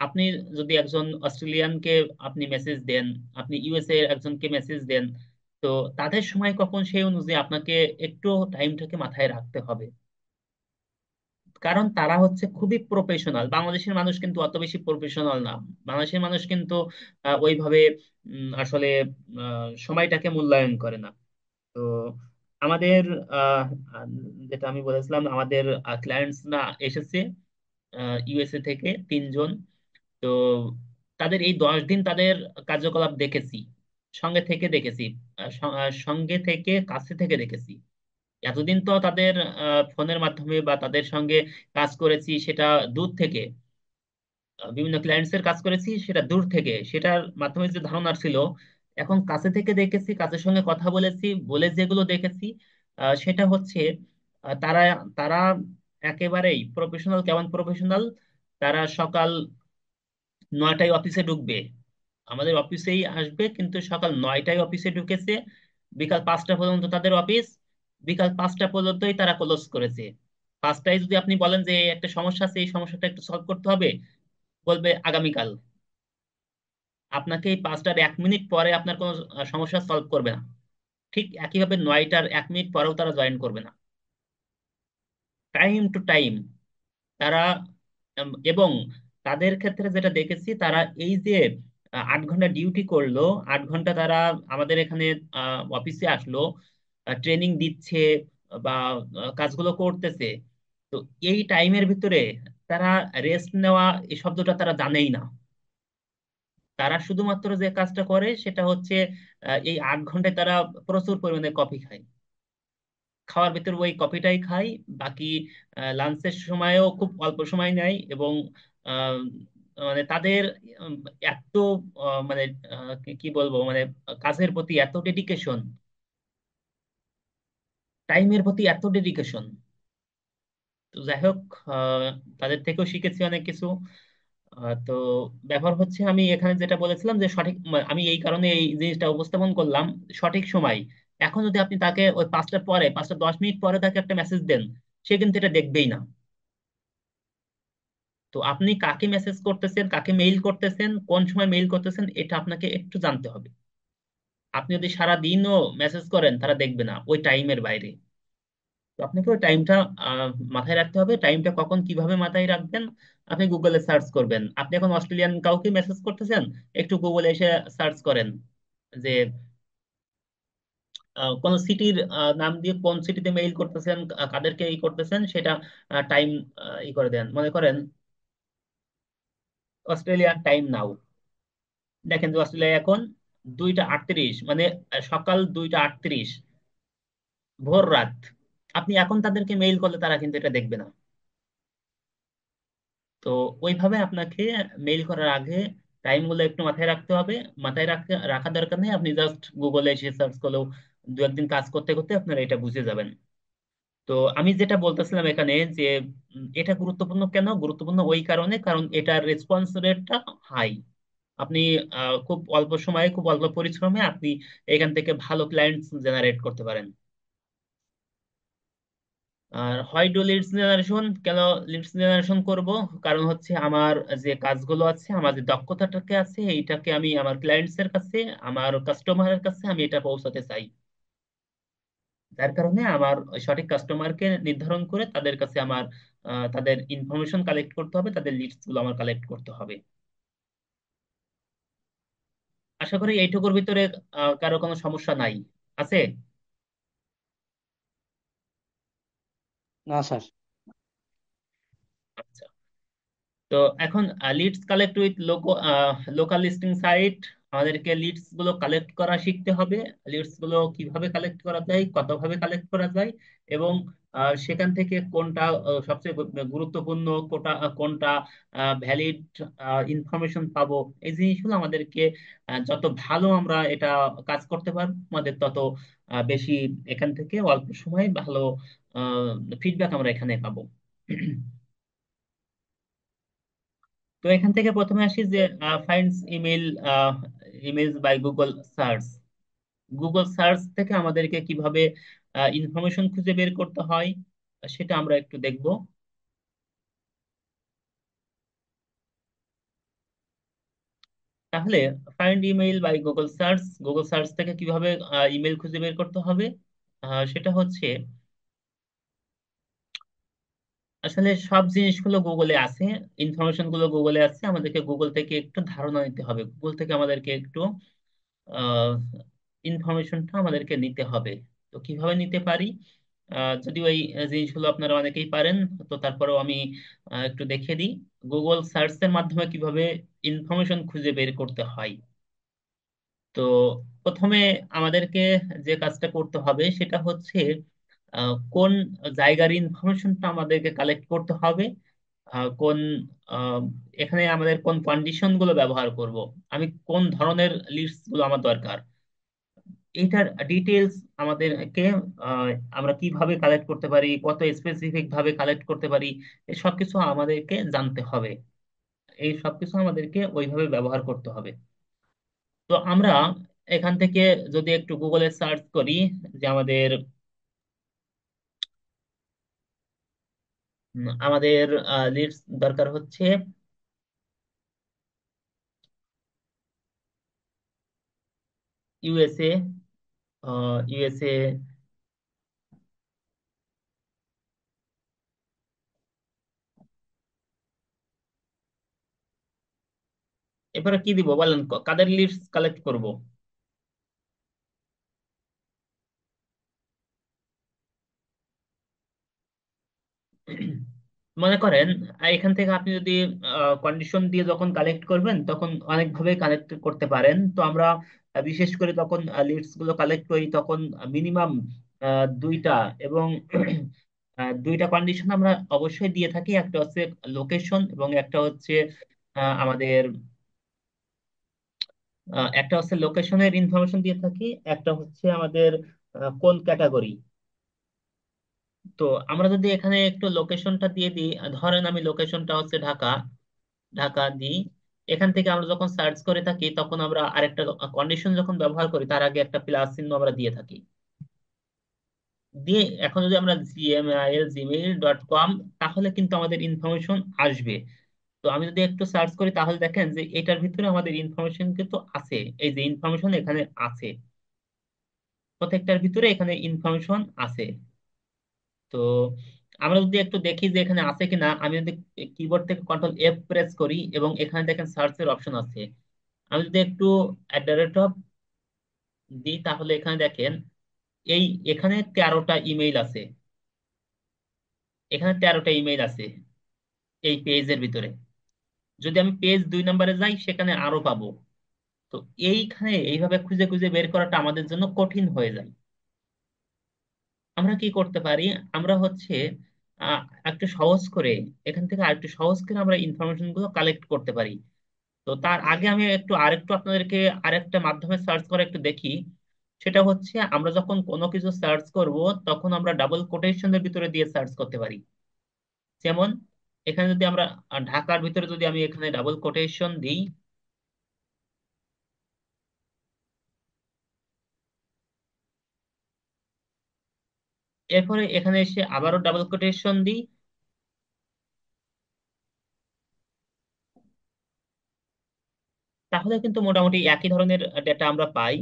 আপনি যদি একজন অস্ট্রেলিয়ানকে আপনি মেসেজ দেন, আপনি ইউএসএ এর একজনকে মেসেজ দেন, তো তাদের সময় কখন সেই অনুযায়ী আপনাকে একটু টাইমটাকে মাথায় রাখতে হবে। কারণ তারা হচ্ছে খুবই প্রফেশনাল, বাংলাদেশের মানুষ কিন্তু অত বেশি প্রফেশনাল না। বাংলাদেশের মানুষ কিন্তু ওইভাবে আসলে সময়টাকে মূল্যায়ন করে না। তো আমাদের আহ, আহ, যেটা আমি বলেছিলাম, আমাদের ক্লায়েন্টসরা এসেছে ইউএসএ থেকে 3 জন। তো তাদের এই 10 দিন তাদের কার্যকলাপ দেখেছি, সঙ্গে থেকে দেখেছি, সঙ্গে থেকে কাছে থেকে দেখেছি। এতদিন তো তাদের ফোনের মাধ্যমে বা তাদের সঙ্গে কাজ করেছি, সেটা দূর থেকে। বিভিন্ন ক্লায়েন্টস এর কাজ করেছি সেটা দূর থেকে, সেটার মাধ্যমে যে ধারণা ছিল, এখন কাছে থেকে দেখেছি, কাছের সঙ্গে কথা বলেছি, বলে যেগুলো দেখেছি সেটা হচ্ছে তারা তারা একেবারেই প্রফেশনাল। কেমন প্রফেশনাল? তারা সকাল 9টায় অফিসে ঢুকবে, আমাদের অফিসেই আসবে, কিন্তু সকাল 9টায় অফিসে ঢুকেছে, বিকাল 5টা পর্যন্ত তাদের অফিস, বিকাল 5টা পর্যন্তই তারা ক্লোজ করেছে। 5টায় যদি আপনি বলেন যে এই একটা সমস্যা আছে, এই সমস্যাটা একটু সলভ করতে হবে, বলবে আগামীকাল। আপনাকে এই 5টার 1 মিনিট পরে আপনার কোনো সমস্যা সলভ করবে না। ঠিক একইভাবে 9টার 1 মিনিট পরেও তারা জয়েন করবে না। টাইম টু টাইম তারা এবং তাদের ক্ষেত্রে যেটা দেখেছি, তারা এই যে 8 ঘন্টা ডিউটি করলো, 8 ঘন্টা তারা আমাদের এখানে অফিসে আসলো, ট্রেনিং দিচ্ছে বা কাজগুলো করতেছে, তো এই টাইমের ভিতরে তারা রেস্ট নেওয়া এই শব্দটা তারা জানেই না। তারা শুধুমাত্র যে কাজটা করে সেটা হচ্ছে এই 8 ঘন্টায় তারা প্রচুর পরিমাণে কফি খায়, খাওয়ার ভিতর ওই কফিটাই খাই। বাকি লাঞ্চের সময়ও খুব অল্প সময় নেয়, এবং আহ, মানে তাদের উম, এত মানে কি কি বলবো, মানে কাজের প্রতি এত ডেডিকেশন, টাইমের প্রতি এত ডেডিকেশন। তো যাই হোক, আহ, তাদের থেকেও শিখেছি অনেক কিছু। তো ব্যাপার হচ্ছে আমি এখানে যেটা বলেছিলাম যে সঠিক আমি এই কারণে এই জিনিসটা উপস্থাপন করলাম, সঠিক সময়। এখন যদি আপনি তাকে ওই 5টার পরে, 5টা 10 মিনিট পরে তাকে একটা মেসেজ দেন, সে কিন্তু এটা দেখবেই না। তো আপনি কাকে মেসেজ করতেছেন, কাকে মেইল করতেছেন, কোন সময় মেইল করতেছেন, এটা আপনাকে একটু জানতে হবে। আপনি যদি সারা দিনও মেসেজ করেন, তারা দেখবে না ওই টাইমের বাইরে। তো আপনাকে ওই টাইমটা মাথায় রাখতে হবে। টাইমটা কখন কিভাবে মাথায় রাখবেন? আপনি গুগলে সার্চ করবেন। আপনি এখন অস্ট্রেলিয়ান কাউকে মেসেজ করতেছেন, একটু গুগলে এসে সার্চ করেন যে কোন সিটির নাম দিয়ে কোন সিটিতে মেইল করতেছেন, কাদেরকে ই করতেছেন, সেটা টাইম ই করে দেন। মনে করেন অস্ট্রেলিয়ান টাইম নাও, দেখেন যে অস্ট্রেলিয়া এখন 2টা 38, মানে সকাল 2টা 38, ভোর রাত। আপনি এখন তাদেরকে মেইল করলে তারা কিন্তু এটা দেখবে না। তো ওইভাবে আপনাকে মেইল করার আগে টাইম গুলো একটু মাথায় রাখতে হবে। মাথায় রাখার দরকার নেই, আপনি জাস্ট গুগলে এসে সার্চ করলেও 2 একদিন কাজ করতে করতে আপনারা এটা বুঝে যাবেন। তো আমি যেটা বলতেছিলাম এখানে যে এটা গুরুত্বপূর্ণ। কেন গুরুত্বপূর্ণ? ওই কারণে, কারণ এটার রেসপন্স রেটটা হাই। আপনি খুব অল্প সময়ে, খুব অল্প পরিশ্রমে আপনি এখান থেকে ভালো ক্লায়েন্টস জেনারেট করতে পারেন। আর হোয়াই ডু লিডস জেনারেশন? কেন লিডস জেনারেশন করব? কারণ হচ্ছে আমার যে কাজগুলো আছে, আমার যে দক্ষতাটাকে আছে, এইটাকে আমি আমার ক্লায়েন্টস এর কাছে, আমার কাস্টমারের কাছে আমি এটা পৌঁছাতে চাই। যার কারণে আমার ওই সঠিক কাস্টমারকে নির্ধারণ করে তাদের কাছে আমার তাদের ইনফরমেশন কালেক্ট করতে হবে, তাদের লিডস গুলো আমার কালেক্ট করতে হবে। আশা করি এইটুকুর ভিতরে কারো কোনো সমস্যা নাই, আছে? না স্যার। আচ্ছা। তো এখন leads collect with local listing site, আমাদেরকে লিডস গুলো কালেক্ট করা শিখতে হবে। লিডস গুলো কিভাবে কালেক্ট করা যায়, কতভাবে কালেক্ট করা যায়, এবং সেখান থেকে কোনটা সবচেয়ে গুরুত্বপূর্ণ, কোনটা ভ্যালিড ইনফরমেশন পাবো, এই জিনিসগুলো আমাদেরকে যত ভালো আমরা এটা কাজ করতে পারবো, আমাদের তত বেশি এখান থেকে অল্প সময়ে ভালো ফিডব্যাক আমরা এখানে পাবো। তো এখান থেকে প্রথমে আসি যে finds email, image by Google search. Google search থেকে আমাদেরকে কিভাবে ইনফরমেশন খুঁজে বের করতে হয় সেটা আমরা একটু দেখব। তাহলে find email by Google search, Google search থেকে কিভাবে ইমেল খুঁজে বের করতে হবে, সেটা হচ্ছে আসলে সব জিনিসগুলো গুগলে আছে, ইনফরমেশন গুলো গুগলে আছে, আমাদেরকে গুগল থেকে একটু ধারণা নিতে হবে, গুগল থেকে আমাদেরকে একটু ইনফরমেশনটা আমাদেরকে নিতে হবে। তো কিভাবে নিতে পারি, যদি ওই জিনিসগুলো আপনারা অনেকেই পারেন, তো তারপরেও আমি একটু দেখিয়ে দিই গুগল সার্চের মাধ্যমে কিভাবে ইনফরমেশন খুঁজে বের করতে হয়। তো প্রথমে আমাদেরকে যে কাজটা করতে হবে সেটা হচ্ছে কোন জায়গার ইনফরমেশনটা আমাদেরকে কালেক্ট করতে হবে, কোন আহ, এখানে আমাদের কোন কন্ডিশন গুলো ব্যবহার করব, আমি কোন ধরনের লিস্ট গুলো আমার দরকার, এটার ডিটেলস আমাদেরকে আহ, আমরা কিভাবে কালেক্ট করতে পারি, কত স্পেসিফিক ভাবে কালেক্ট করতে পারি, এই সবকিছু আমাদেরকে জানতে হবে, এই সবকিছু আমাদেরকে ওইভাবে ব্যবহার করতে হবে। তো আমরা এখান থেকে যদি একটু গুগলে সার্চ করি যে আমাদের লিস্ট দরকার হচ্ছে ইউএসএ, ইউএসএ, এরপরে কি দিব বলেন, কাদের লিস্ট কালেক্ট করব? মনে করেন এখান থেকে আপনি যদি কন্ডিশন দিয়ে যখন কালেক্ট করবেন তখন অনেকভাবে কালেক্ট করতে পারেন। তো আমরা বিশেষ করে তখন লিডস গুলো কালেক্ট করি তখন মিনিমাম দুইটা, এবং দুইটা কন্ডিশন আমরা অবশ্যই দিয়ে থাকি, একটা হচ্ছে লোকেশন এবং একটা হচ্ছে আমাদের একটা হচ্ছে লোকেশনের ইনফরমেশন দিয়ে থাকি, একটা হচ্ছে আমাদের কোন ক্যাটাগরি। তো আমরা যদি এখানে একটু লোকেশনটা দিয়ে দিই, ধরেন আমি লোকেশনটা হচ্ছে ঢাকা, ঢাকা দিই। এখান থেকে আমরা যখন সার্চ করে থাকি তখন আমরা আরেকটা কন্ডিশন যখন ব্যবহার করি তার আগে একটা প্লাস চিহ্ন আমরা দিয়ে থাকি, দিয়ে এখন যদি আমরা gmail.com, তাহলে কিন্তু আমাদের ইনফরমেশন আসবে। তো আমি যদি একটু সার্চ করি তাহলে দেখেন যে এটার ভিতরে আমাদের ইনফরমেশন কিন্তু আছে, এই যে ইনফরমেশন এখানে আছে, প্রত্যেকটার ভিতরে এখানে ইনফরমেশন আছে। তো আমরা যদি একটু দেখি যে এখানে আছে কিনা, আমি যদি কিবোর্ড থেকে কন্ট্রোল F প্রেস করি এবং এখানে দেখেন সার্চের অপশন আছে, আমি যদি একটু @, দিই তাহলে এখানে দেখেন এই এখানে 13টা ইমেইল আছে, এখানে 13টা ইমেইল আছে এই পেজের ভিতরে। যদি আমি পেজ 2 নম্বরে যাই সেখানে আরো পাবো। তো এইখানে এইভাবে খুঁজে খুঁজে বের করাটা আমাদের জন্য কঠিন হয়ে যায়। আমরা কি করতে পারি, আমরা হচ্ছে আহ একটু সহজ করে, এখান থেকে আরেকটু সহজ করে আমরা ইনফরমেশন গুলো কালেক্ট করতে পারি। তো তার আগে আমি আরেকটু আপনাদেরকে আরেকটা মাধ্যমে সার্চ করে একটু দেখি। সেটা হচ্ছে আমরা যখন কোনো কিছু সার্চ করব তখন আমরা ডাবল কোটেশনের ভিতরে দিয়ে সার্চ করতে পারি। যেমন এখানে যদি আমরা ঢাকার ভিতরে যদি আমি এখানে ডাবল কোটেশন দিই, এরপরে এখানে এসে আবারও ডাবল কোটেশন দিই, তাহলে কিন্তু মোটামুটি একই ধরনের ডেটা আমরা পাই।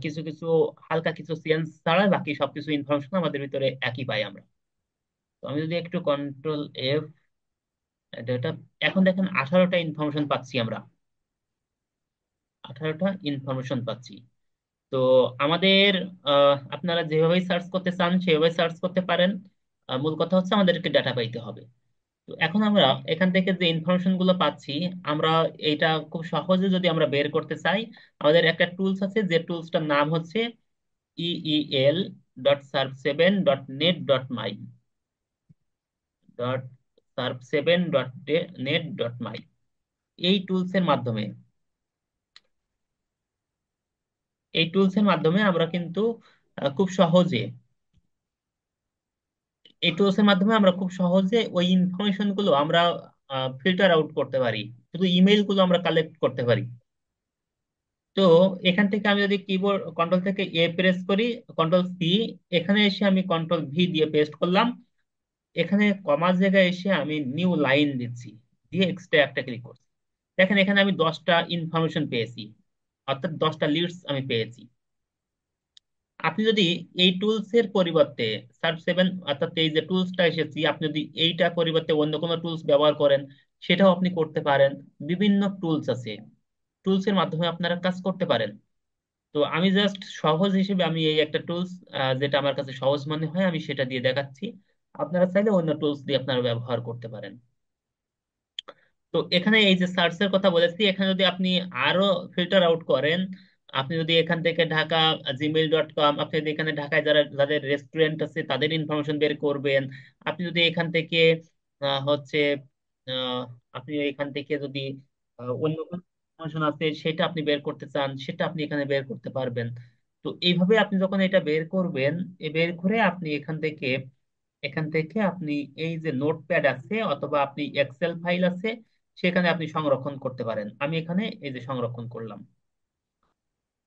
কিছু কিছু হালকা কিছু চেঞ্জ ছাড়া বাকি সবকিছু ইনফরমেশন আমাদের ভিতরে একই পাই আমরা। তো আমি যদি একটু কন্ট্রোল F, ডেটা, এখন দেখেন 18টা ইনফরমেশন পাচ্ছি আমরা, 18টা ইনফরমেশন পাচ্ছি। তো আমাদের আপনারা যেভাবে সার্চ করতে চান সেভাবে সার্চ করতে পারেন। মূল কথা হচ্ছে আমাদেরকে ডাটা পাইতে হবে। তো এখন আমরা এখান থেকে যে ইনফরমেশন গুলো পাচ্ছি, আমরা এইটা খুব সহজে যদি আমরা বের করতে চাই, আমাদের একটা টুলস আছে যে টুলসটার নাম হচ্ছে EEL.surf7.net.my, surf7.net.my। এই টুলসের মাধ্যমে আমরা কিন্তু খুব সহজে এই টুলসের মাধ্যমে আমরা খুব সহজে ওই ইনফরমেশন গুলো আমরা ফিল্টার আউট করতে পারি, শুধু ইমেইল গুলো আমরা কালেক্ট করতে পারি। তো এখান থেকে আমি যদি কিবোর্ড কন্ট্রোল থেকে প্রেস করি, কন্ট্রোল C, এখানে এসে আমি কন্ট্রোল V দিয়ে পেস্ট করলাম। এখানে কমার জায়গায় এসে আমি নিউ লাইন দিচ্ছি, দিয়ে এক্সট্রা ক্লিক করছি। দেখেন এখানে আমি 10টা ইনফরমেশন পেয়েছি, অর্থাৎ 10টা লিডস আমি পেয়েছি। আপনি যদি এই টুলস এর পরিবর্তে সার্চ 7, অর্থাৎ এই যে টুলসটা এসেছি, আপনি যদি এইটার পরিবর্তে অন্য কোনো টুলস ব্যবহার করেন, সেটাও আপনি করতে পারেন। বিভিন্ন টুলস আছে, টুলস এর মাধ্যমে আপনারা কাজ করতে পারেন। তো আমি জাস্ট সহজ হিসেবে আমি এই একটা টুলস, যেটা আমার কাছে সহজ মনে হয়, আমি সেটা দিয়ে দেখাচ্ছি। আপনারা চাইলে অন্য টুলস দিয়ে আপনারা ব্যবহার করতে পারেন। তো এখানে এই যে সার্চের কথা বলেছি, এখানে যদি আপনি আরো ফিল্টার আউট করেন, আপনি যদি এখান থেকে ঢাকা gmail.com, আপনি যদি এখানে ঢাকায় যাদের রেস্টুরেন্ট আছে তাদের ইনফরমেশন বের করবেন। আপনি যদি এখান থেকে হচ্ছে আহ, আপনি এখান থেকে যদি অন্য কোনো ইনফরমেশন আছে সেটা আপনি বের করতে চান, সেটা আপনি এখানে বের করতে পারবেন। তো এইভাবে আপনি যখন এটা বের করবেন, বের করে আপনি এখান থেকে আপনি এই যে নোটপ্যাড আছে অথবা আপনি এক্সেল ফাইল আছে, সেখানে আপনি সংরক্ষণ করতে পারেন। আমি এখানে এই যে সংরক্ষণ করলাম।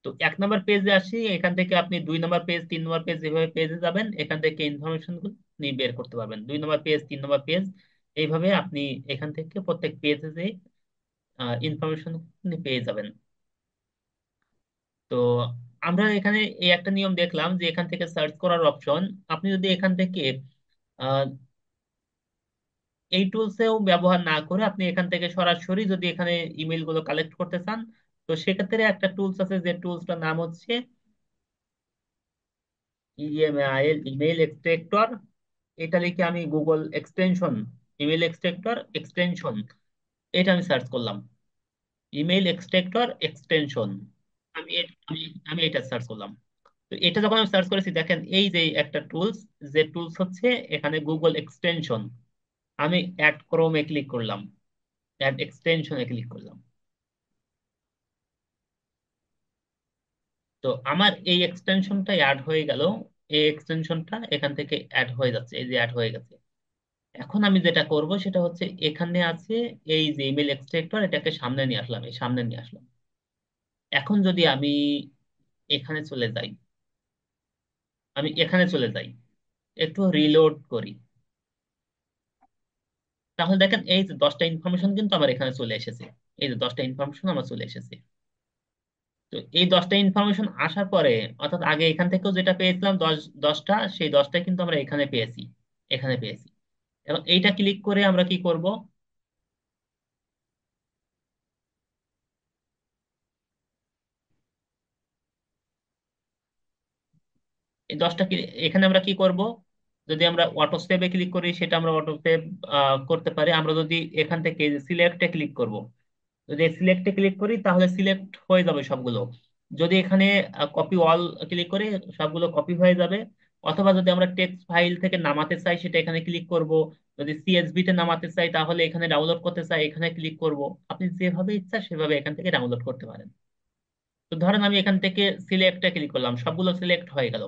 তো 1 নম্বর পেজে আসি, এখান থেকে আপনি 2 নম্বর পেজ, 3 নম্বর পেজ, যেভাবে পেজে যাবেন এখান থেকে ইনফরমেশন গুলো আপনি বের করতে পারবেন। 2 নম্বর পেজ, 3 নম্বর পেজ, এইভাবে আপনি এখান থেকে প্রত্যেক পেজে যে ইনফরমেশন আপনি পেয়ে যাবেন। তো আমরা এখানে এই একটা নিয়ম দেখলাম যে এখান থেকে সার্চ করার অপশন, আপনি যদি এখান থেকে এই টুলসেও ব্যবহার না করে আপনি এখান থেকে সরাসরি যদি এখানে ইমেল গুলো কালেক্ট করতে চান, তো সেক্ষেত্রে একটা টুলস আছে যে টুলসটার নাম হচ্ছে ইএমআইএল, ইমেল এক্সট্রাক্টর। এটা লিখে আমি Google extension, email extractor extension, এটা আমি সার্চ করলাম, ইমেল এক্সট্রাক্টর এক্সটেনশন। আমি এটা সার্চ করলাম। তো এটা যখন আমি সার্চ করেছি, দেখেন এই যে একটা টুলস, যে টুলস হচ্ছে এখানে গুগল এক্সটেনশন। আমি অ্যাড ক্রোমে ক্লিক করলাম, অ্যাড এক্সটেনশনে ক্লিক করলাম। তো আমার এই এক্সটেনশনটা অ্যাড হয়ে গেল, এই এক্সটেনশনটা এখান থেকে অ্যাড হয়ে যাচ্ছে, এই যে অ্যাড হয়ে গেছে। এখন আমি যেটা করব সেটা হচ্ছে এখানে আছে এই যে ইমেল এক্সট্রাক্টর, এটাকে সামনে নিয়ে আসলাম, এই সামনে নিয়ে আসলাম। এখন যদি আমি এখানে চলে যাই, একটু রিলোড করি, তাহলে দেখেন এই যে 10টা ইনফরমেশন কিন্তু আমার এখানে চলে এসেছে, এই যে 10টা ইনফরমেশন আমার চলে এসেছে। তো এই 10টা ইনফরমেশন আসার পরে, অর্থাৎ আগে এখান থেকেও যেটা পেয়েছিলাম 10টা, সেই 10টাই কিন্তু আমরা এখানে পেয়েছি, এখানে পেয়েছি। এবং এইটা ক্লিক করে আমরা কি করব, এই 10টা এখানে আমরা কি করব, যদি আমরা অটো সেভে ক্লিক করি সেটা আমরা অটো সেভ করতে পারি। আমরা যদি এখান থেকে সিলেক্টে ক্লিক করব, যদি সিলেক্টে ক্লিক করি তাহলে সিলেক্ট হয়ে যাবে সবগুলো। যদি এখানে কপি অল ক্লিক করি, সবগুলো কপি হয়ে যাবে। অথবা যদি আমরা টেক্সট ফাইল থেকে নামাতে চাই সেটা এখানে ক্লিক করব। যদি সিএসভি তে নামাতে চাই তাহলে এখানে ডাউনলোড করতে চাই এখানে ক্লিক করব। আপনি যেভাবে ইচ্ছা সেভাবে এখান থেকে ডাউনলোড করতে পারেন। তো ধরেন আমি এখান থেকে সিলেক্টে ক্লিক করলাম, সবগুলো সিলেক্ট হয়ে গেল।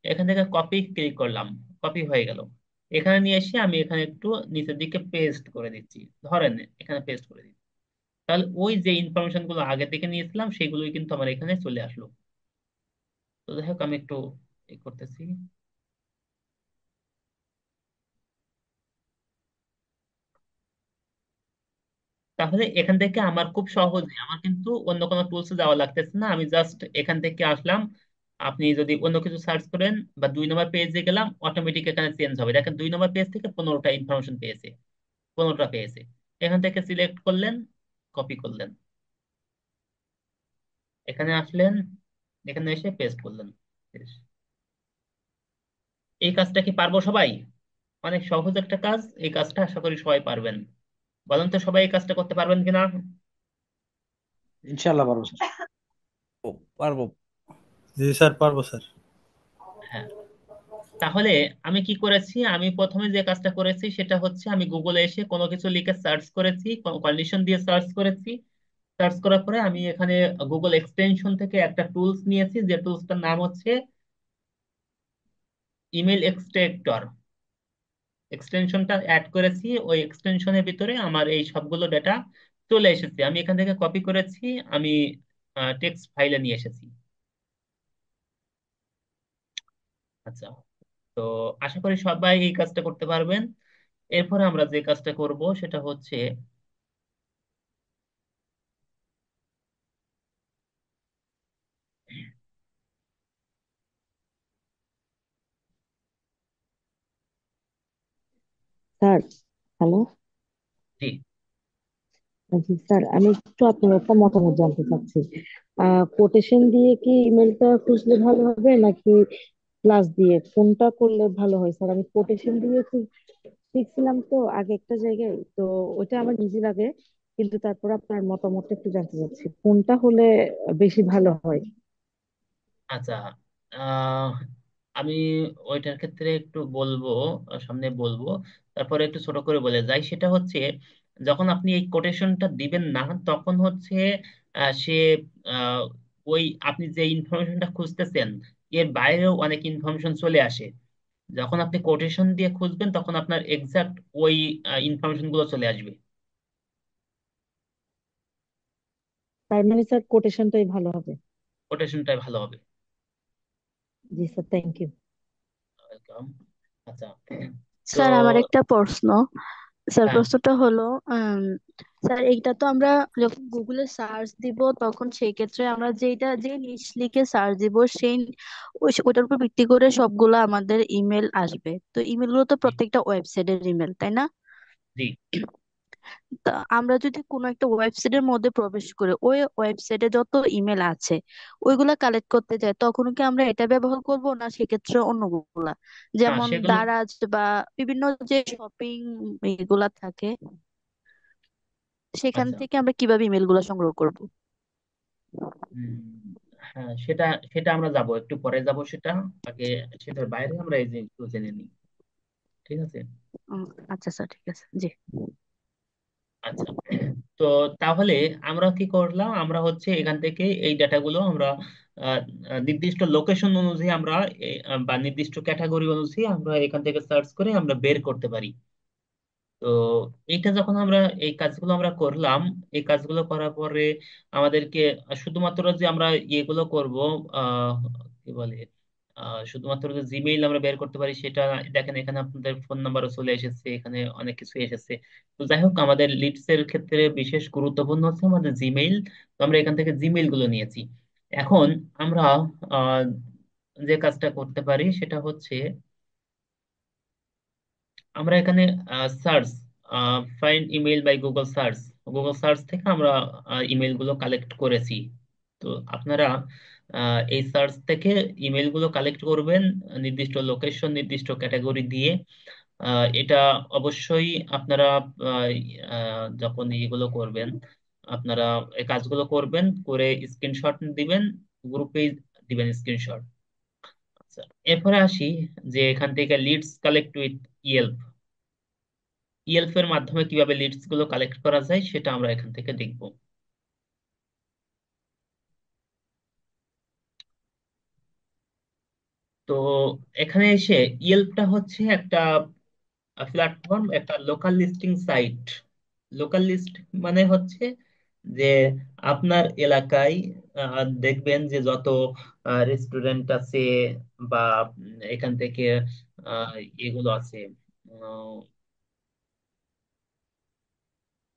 এখান থেকে কপি ক্লিক করলাম, কপি হয়ে গেল। এখানে নিয়ে এসে আমি এখানে একটু নিচের দিকে পেস্ট করে দিচ্ছি, ধরেন এখানে পেস্ট করে দিচ্ছি। তাহলে ওই যে ইনফরমেশন গুলো আগে থেকে নিয়েছিলাম সেগুলোই কিন্তু আমার এখানে চলে আসলো। তো যাই হোক আমি একটু করতেছি। তাহলে এখান থেকে আমার খুব সহজে, আমার কিন্তু অন্য কোনো টুলসে যাওয়া লাগতেছে না, আমি জাস্ট এখান থেকে আসলাম। আপনি যদি অন্য কিছু সার্চ করেন বা 2 নম্বর পেজে গেলাম, অটোমেটিক এখানে চেঞ্জ হবে। দেখেন 2 নম্বর পেজ থেকে 15টা ইনফরমেশন পেয়েছে, 15টা পেয়েছে। এখান থেকে সিলেক্ট করলেন, কপি করলেন, এখানে আসলেন, এখানে এসে পেস্ট করলেন। শেষ। এই কাজটা কি পারবো সবাই? অনেক সহজ একটা কাজ, এই কাজটা আশা করি সবাই পারবেন। বলেন তো সবাই এই কাজটা করতে পারবেন কিনা? ইনশাল্লাহ পারবো স্যার। ও, পারবো। জি স্যার, পারবো স্যার। হ্যাঁ। তাহলে আমি কি করেছি, আমি প্রথমে যে কাজটা করেছি সেটা হচ্ছে আমি গুগলে এসে কোনো কিছু লিখে সার্চ করেছি, কন্ডিশন দিয়ে সার্চ করেছি। সার্চ করার পরে আমি এখানে গুগল এক্সটেনশন থেকে একটা টুলস নিয়েছি, যে টুলসটার নাম হচ্ছে ইমেল এক্সট্রাক্টর। এক্সটেনশনটা অ্যাড করেছি, ওই এক্সটেনশনের ভিতরে আমার এই সবগুলো ডেটা চলে এসেছে। আমি এখান থেকে কপি করেছি, আমি টেক্সট ফাইলে নিয়ে এসেছি। আচ্ছা, তো আশা করি সবাই এই কাজটা করতে পারবেন। এরপরে আমরা যে কাজটা করব সেটা হচ্ছে, স্যার, হ্যালো। জি। জি স্যার, আমি একটু আপনার একটা মতামত জানতে চাচ্ছি। কোটেশন দিয়ে কি ইমেলটা খুঁজলে ভালো হবে নাকি প্লাস দিয়ে, কোনটা করলে ভালো হয় স্যার? আমি কোটেশন দিয়ে শিখছিলাম তো আগে একটা জায়গায়, তো ওটা আমার ইজি লাগে, কিন্তু তারপর আপনার মতামতটা একটু জানতে চাচ্ছি কোনটা হলে বেশি ভালো হয়। আচ্ছা, আহ, আমি ওইটার ক্ষেত্রে একটু বলবো, সামনে বলবো। তারপরে একটু ছোট করে বলে যাই, সেটা হচ্ছে যখন আপনি এই কোটেশনটা দিবেন না, তখন হচ্ছে সে আহ, ওই আপনি যে ইনফরমেশনটা খুঁজতেছেন এর বাইরেও অনেক ইনফরমেশন চলে আসে। যখন আপনি কোটেশন দিয়ে খুঁজবেন তখন আপনার এক্সাক্ট ওই ইনফরমেশন গুলো চলে আসবে। তার মানে স্যার কোটেশনটাই ভালো হবে। কোটেশনটাই ভালো হবে। জি স্যার, থ্যাংক ইউ। Welcome. আচ্ছা, তো স্যার আমার একটা প্রশ্ন। স্যার হ্যাঁ, প্রশ্নটা হলো, উম, স্যার এইটা তো আমরা যখন গুগলে সার্চ দিব তখন সেই ক্ষেত্রে আমরা যে নিচ লিখে সার্চ দিব সেই ওইটার উপর ভিত্তি করে সবগুলো আমাদের ইমেল আসবে। তো ইমেল গুলো তো জি, প্রত্যেকটা ওয়েবসাইটের ইমেল, তাই না? জি। তা আমরা যদি কোনো একটা ওয়েবসাইটের মধ্যে প্রবেশ করে ওই ওয়েবসাইটে যত ইমেল আছে ওইগুলা কালেক্ট করতে চাই, তখন কি আমরা এটা ব্যবহার করব না সেক্ষেত্রে অন্যগুলা, না, যেমন সেগুলো দারাজ বা বিভিন্ন যে শপিং এগুলা থাকে, সেখান আচ্ছা। থেকে আমরা কিভাবে ইমেল গুলা সংগ্রহ করব? হুম, হ্যাঁ, সেটা সেটা আমরা যাব, একটু পরে যাব সেটা। আগে সেটার বাইরে আমরা এই জিনিসগুলো জেনে নিই, ঠিক আছে? উম, আচ্ছা স্যার, ঠিক আছে, জি। আচ্ছা, তো তাহলে আমরা কি করলাম, আমরা হচ্ছে এখান থেকে এই ডাটাগুলো আমরা আহ, নির্দিষ্ট লোকেশন অনুযায়ী আমরা বা নির্দিষ্ট ক্যাটাগরি অনুযায়ী আমরা এখান থেকে সার্চ করে আমরা বের করতে পারি। তো এইটা যখন আমরা এই কাজগুলো আমরা করলাম, এই কাজগুলো করার পরে আমাদেরকে শুধুমাত্র যে আমরা ইয়েগুলো করব, আহ কি বলে, শুধুমাত্র যে জিমেইল আমরা বের করতে পারি সেটা, দেখেন এখানে আপনাদের ফোন নাম্বারও চলে এসেছে, এখানে অনেক কিছু এসেছে। তো যাই হোক, আমাদের লিডস এর ক্ষেত্রে বিশেষ গুরুত্বপূর্ণ হচ্ছে আমাদের জিমেইল। তো আমরা এখান থেকে জিমেইল গুলো নিয়েছি। এখন আমরা আহ যে কাজটা করতে পারি সেটা হচ্ছে, আমরা এখানে search, find email by Google search, Google search থেকে আমরা ইমেল গুলো কালেক্ট করেছি। তো আপনারা এই সার্চ থেকে ইমেল গুলো কালেক্ট করবেন নির্দিষ্ট লোকেশন, নির্দিষ্ট ক্যাটাগরি দিয়ে। এটা অবশ্যই আপনারা যখন এগুলো করবেন, আপনারা এই কাজগুলো করবেন, করে স্ক্রিনশট দিবেন, গ্রুপে দিবেন স্ক্রিনশট। আচ্ছা, এরপরে আসি যে এখান থেকে লিডস কালেক্ট উইথ ইয়েল্প, ইয়েলফ এর মাধ্যমে কিভাবে লিডস গুলো কালেক্ট করা যায় সেটা আমরা এখান থেকে দেখব। তো এখানে এসে, ইয়েলপটা হচ্ছে একটা প্ল্যাটফর্ম, একটা local listing site. Local list মানে হচ্ছে যে আপনার এলাকায় দেখবেন যে যত রেস্টুরেন্ট আছে বা এখান থেকে এগুলো আছে,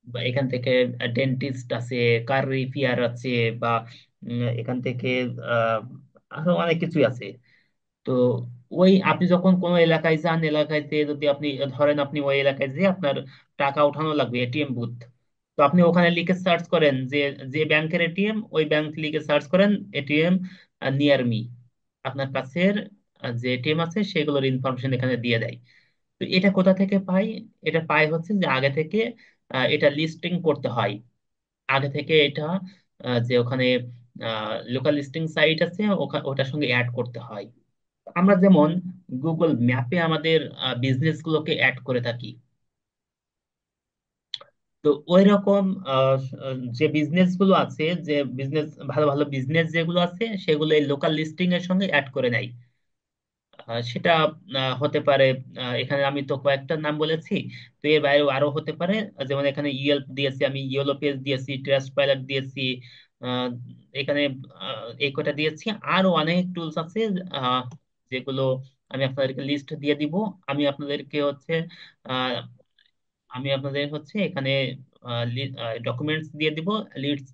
বা এখান থেকে ডেন্টিস্ট আছে, কার রিপেয়ার আছে, বা এখান থেকে আহ, আরো অনেক কিছুই আছে। তো ওই আপনি যখন কোনো এলাকায় যান, এলাকাতে যদি আপনি ধরেন আপনি ওই এলাকায় যে আপনার টাকা উঠানো লাগবে, এটিএম বুথ, তো আপনি ওখানে লিখে সার্চ করেন যে যে ব্যাংকের এটিএম, ওই ব্যাংক লিখে সার্চ করেন এটিএম নিয়ার মি, আপনার কাছের যে এটিএম আছে সেগুলোর ইনফরমেশন এখানে দিয়ে দেয়। তো এটা কোথা থেকে পাই? এটা পাই হচ্ছে যে আগে থেকে এটা লিস্টিং করতে হয়। আগে থেকে এটা যে ওখানে লোকাল লিস্টিং সাইট আছে ওটার সঙ্গে অ্যাড করতে হয়। আমরা যেমন গুগল ম্যাপে আমাদের বিজনেস গুলোকে অ্যাড করে থাকি। তো ওই রকম যে বিজনেস গুলো আছে, যে বিজনেস, ভালো ভালো বিজনেস যেগুলো আছে সেগুলো এই লোকাল লিস্টিং এর সঙ্গে অ্যাড করে নেয়। সেটা হতে পারে, এখানে আমি তো কয়েকটা নাম বলেছি, তো এর বাইরেও আরো হতে পারে। যেমন এখানে ইয়েল্প দিয়েছি, আমি ইয়েলো পেজ দিয়েছি, ট্রাস্ট পাইলট দিয়েছি, আহ, এখানে এই কটা দিয়েছি। আরো অনেক টুলস আছে আহ, যেগুলো আমি আপনাদেরকে লিস্ট দিয়ে দিব। আমি আপনাদেরকে হচ্ছে আহ, আমি আপনাদের হচ্ছে এখানে ডকুমেন্টস দিয়ে দিব। লিডস,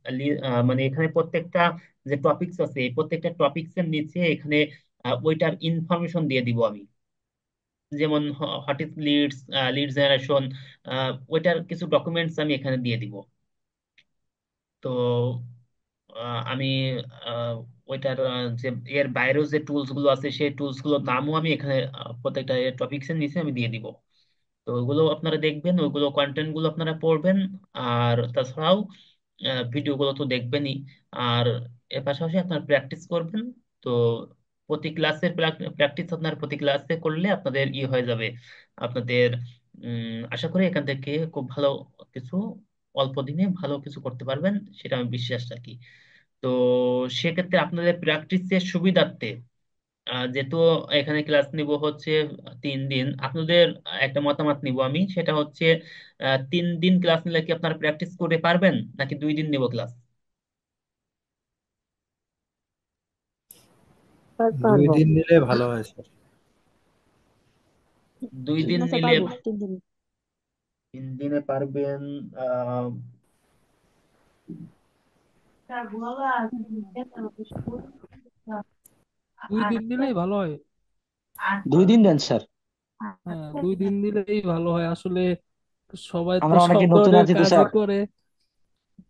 মানে এখানে প্রত্যেকটা যে টপিকস আছে, এই প্রত্যেকটা টপিকস এর নিচে এখানে ওইটার ইনফরমেশন দিয়ে দিব আমি। যেমন what is leads, lead generation, ওইটার কিছু ডকুমেন্টস আমি এখানে দিয়ে দিব। তো আমি আহ, ওইটার যে এর বাইরেও যে টুলস গুলো আছে সেই টুলস গুলোর নামও আমি এখানে প্রত্যেকটা টপিকস এর নিচে আমি দিয়ে দিব। তো ওগুলো আপনারা দেখবেন, ওইগুলো কন্টেন্ট গুলো আপনারা পড়বেন। আর তাছাড়াও ভিডিও গুলো তো দেখবেনই। আর এর পাশাপাশি আপনার প্র্যাকটিস করবেন। তো প্রতি ক্লাসের প্র্যাকটিস আপনার প্রতি ক্লাসে করলে আপনাদের হয়ে যাবে। আপনাদের আশা করি এখান থেকে খুব ভালো কিছু, অল্প দিনে ভালো কিছু করতে পারবেন, সেটা আমি বিশ্বাস রাখি। তো সেক্ষেত্রে আপনাদের প্র্যাকটিসের সুবিধার্থে, যেহেতু এখানে ক্লাস নিব হচ্ছে 3 দিন, আপনাদের একটা মতামত নিব আমি। সেটা হচ্ছে 3 দিন ক্লাস নিলে কি আপনারা প্র্যাকটিস করে পারবেন, নাকি 2 দিন নিব ক্লাস? স্যার দুই পারবো। দিন নিলে ভালো হয় স্যার। 2 দিন না স্যার নিলে, পারবো 3 দিন। 3 দিনে পারবেন? আহ 2 দিন দিলেই ভালো হয়। 2 দিন দেন স্যার। হ্যাঁ, 2 দিন দিলেই ভালো হয় আসলে। সবাই তো আমরা সব অনেকে নতুন ধরনের আছি তো কাজই স্যার। করে,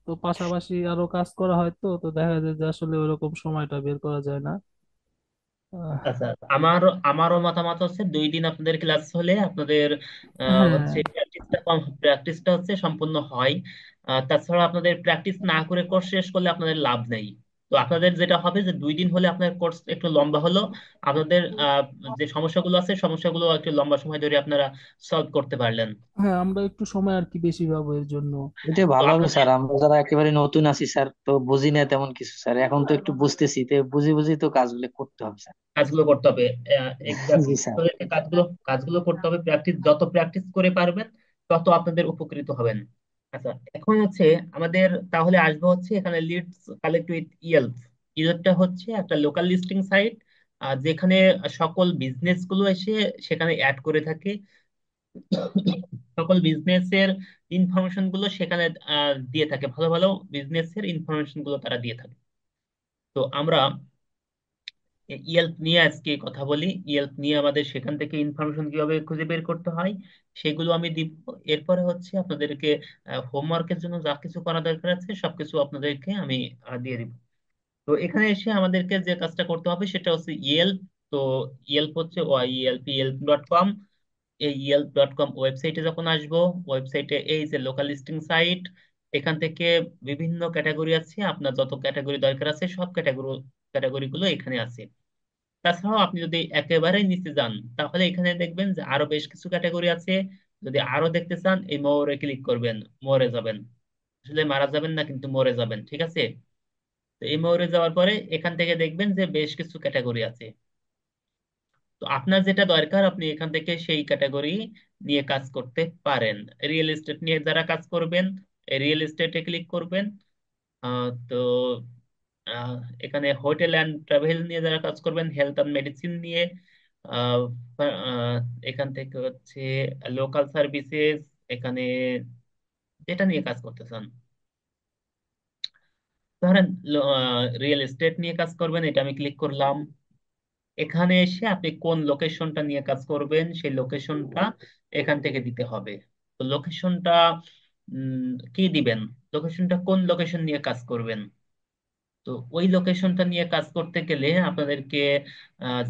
তো পাশাপাশি আরো কাজ করা হয়, তো তো দেখা যায় যে আসলে ওইরকম সময়টা বের করা যায় না। আহ, আচ্ছা, আমারও আমারও মতামত হচ্ছে 2 দিন আপনাদের ক্লাস হলে আপনাদের হ্যাঁ, হচ্ছে প্র্যাকটিসটা হচ্ছে সম্পূর্ণ হয়। তাছাড়া আপনাদের প্র্যাকটিস না করে কোর্স শেষ করলে আপনাদের লাভ নেই। তো আপনাদের যেটা হবে যে 2 দিন হলে আপনার কোর্স একটু লম্বা হলো, আপনাদের যে সমস্যাগুলো আছে সমস্যাগুলো একটু লম্বা সময় ধরে আপনারা সলভ করতে পারলেন। হ্যাঁ, আমরা একটু সময় আর কি বেশি পাবো এর জন্য। এটা তো ভালো হবে আপনাদের স্যার, আমরা যারা একেবারে নতুন আছি স্যার তো বুঝি না তেমন কিছু স্যার, এখন তো একটু বুঝতেছি, তো বুঝি বুঝি তো কাজগুলো করতে হবে স্যার। কাজগুলো করতে হবে। জি এক্স্যাক্টলি, স্যার। আপনাদেরকে কাজগুলো কাজগুলো করতে হবে। প্র্যাকটিস, যত প্র্যাকটিস করে পারবেন তত আপনাদের উপকৃত হবেন। আচ্ছা, এখন হচ্ছে আমাদের তাহলে আসবো হচ্ছে এখানে লিডস কালেক্ট উইথ ইয়েল্প। ইয়েল্পটা হচ্ছে একটা লোকাল লিস্টিং সাইট, যেখানে সকল বিজনেস গুলো এসে সেখানে অ্যাড করে থাকে। সকল বিজনেসের ইনফরমেশন গুলো সেখানে দিয়ে থাকে, ভালো ভালো বিজনেসের ইনফরমেশন গুলো তারা দিয়ে থাকে। তো আমরা ইয়েল্প নিয়ে আজকে কথা বলি। ইয়েল্প নিয়ে আমাদের সেখান থেকে ইনফরমেশন কিভাবে খুঁজে বের করতে হয় সেগুলো আমি দিব। এরপরে হচ্ছে আপনাদেরকে হোমওয়ার্কের জন্য যা কিছু করা দরকার আছে সবকিছু আপনাদেরকে আমি দিয়ে দিব। তো এখানে এসে আমাদেরকে যে কাজটা করতে হবে সেটা হচ্ছে ইয়েল্প। তো ইয়েল্প হচ্ছে yelp.com। এই yelp.com ওয়েবসাইটে যখন আসবো, ওয়েবসাইটে এই যে লোকাল লিস্টিং সাইট, এখান থেকে বিভিন্ন ক্যাটাগরি আছে, আপনার যত ক্যাটাগরি দরকার আছে সব ক্যাটাগরি গুলো এখানে আছে। তাছাড়াও আপনি যদি একেবারে নিচে যান তাহলে এখানে দেখবেন যে আরো বেশ কিছু ক্যাটাগরি আছে। যদি আরো দেখতে চান এই মোরে ক্লিক করবেন, মোরে যাবেন। আসলে মারা যাবেন না, কিন্তু মরে যাবেন, ঠিক আছে? তো এই মোরে যাওয়ার পরে এখান থেকে দেখবেন যে বেশ কিছু ক্যাটাগরি আছে। তো আপনার যেটা দরকার আপনি এখান থেকে সেই ক্যাটাগরি নিয়ে কাজ করতে পারেন। রিয়েল এস্টেট নিয়ে যারা কাজ করবেন, রিয়েল এস্টেটে ক্লিক করবেন। তো আহ, এখানে হোটেল অ্যান্ড ট্রাভেল নিয়ে যারা কাজ করবেন, হেলথ অ্যান্ড মেডিসিন নিয়ে, আহ, এখান থেকে হচ্ছে লোকাল সার্ভিসেস, এখানে যেটা নিয়ে কাজ করতে চান। ধরেন রিয়েল এস্টেট নিয়ে কাজ করবেন, এটা আমি ক্লিক করলাম। এখানে এসে আপনি কোন লোকেশনটা নিয়ে কাজ করবেন সেই লোকেশনটা এখান থেকে দিতে হবে। তো লোকেশনটা কি দিবেন, লোকেশনটা কোন লোকেশন নিয়ে কাজ করবেন। তো ওই লোকেশনটা নিয়ে কাজ করতে গেলে আপনাদেরকে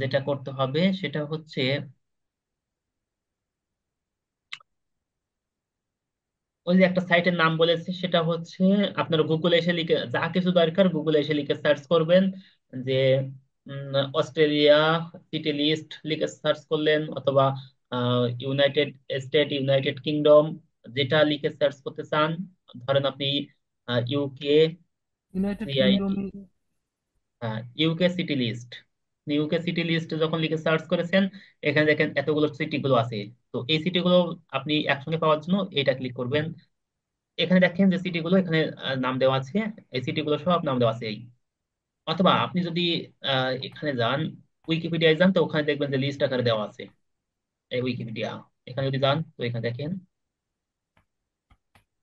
যেটা করতে হবে সেটা হচ্ছে ওই যে একটা সাইটের নাম বলেছে, সেটা হচ্ছে আপনার গুগলে এসে লিখে যা কিছু দরকার গুগলে এসে লিখে সার্চ করবেন যে অস্ট্রেলিয়া সিটি লিস্ট লিখে সার্চ করলেন, অথবা ইউনাইটেড স্টেট, ইউনাইটেড কিংডম, যেটা লিখে সার্চ করতে চান। ধরেন আপনি ইউকে ইউনাইটেড সিআইটি, কিংডম। হ্যাঁ UK city list, UK city list যখন লিখে সার্চ করেছেন এখানে দেখেন এতগুলো সিটি গুলো আছে। তো এই সিটি গুলো আপনি একসঙ্গে পাওয়ার জন্য এটা ক্লিক করবেন। এখানে দেখেন যে সিটি গুলো এখানে নাম দেওয়া আছে, এই সিটি গুলো সব নাম দেওয়া আছে এই। অথবা আপনি যদি এখানে যান, উইকিপিডিয়ায় যান, তো ওখানে দেখবেন যে লিস্ট আকারে দেওয়া আছে এই উইকিপিডিয়া। এখানে যদি যান তো এখানে দেখেন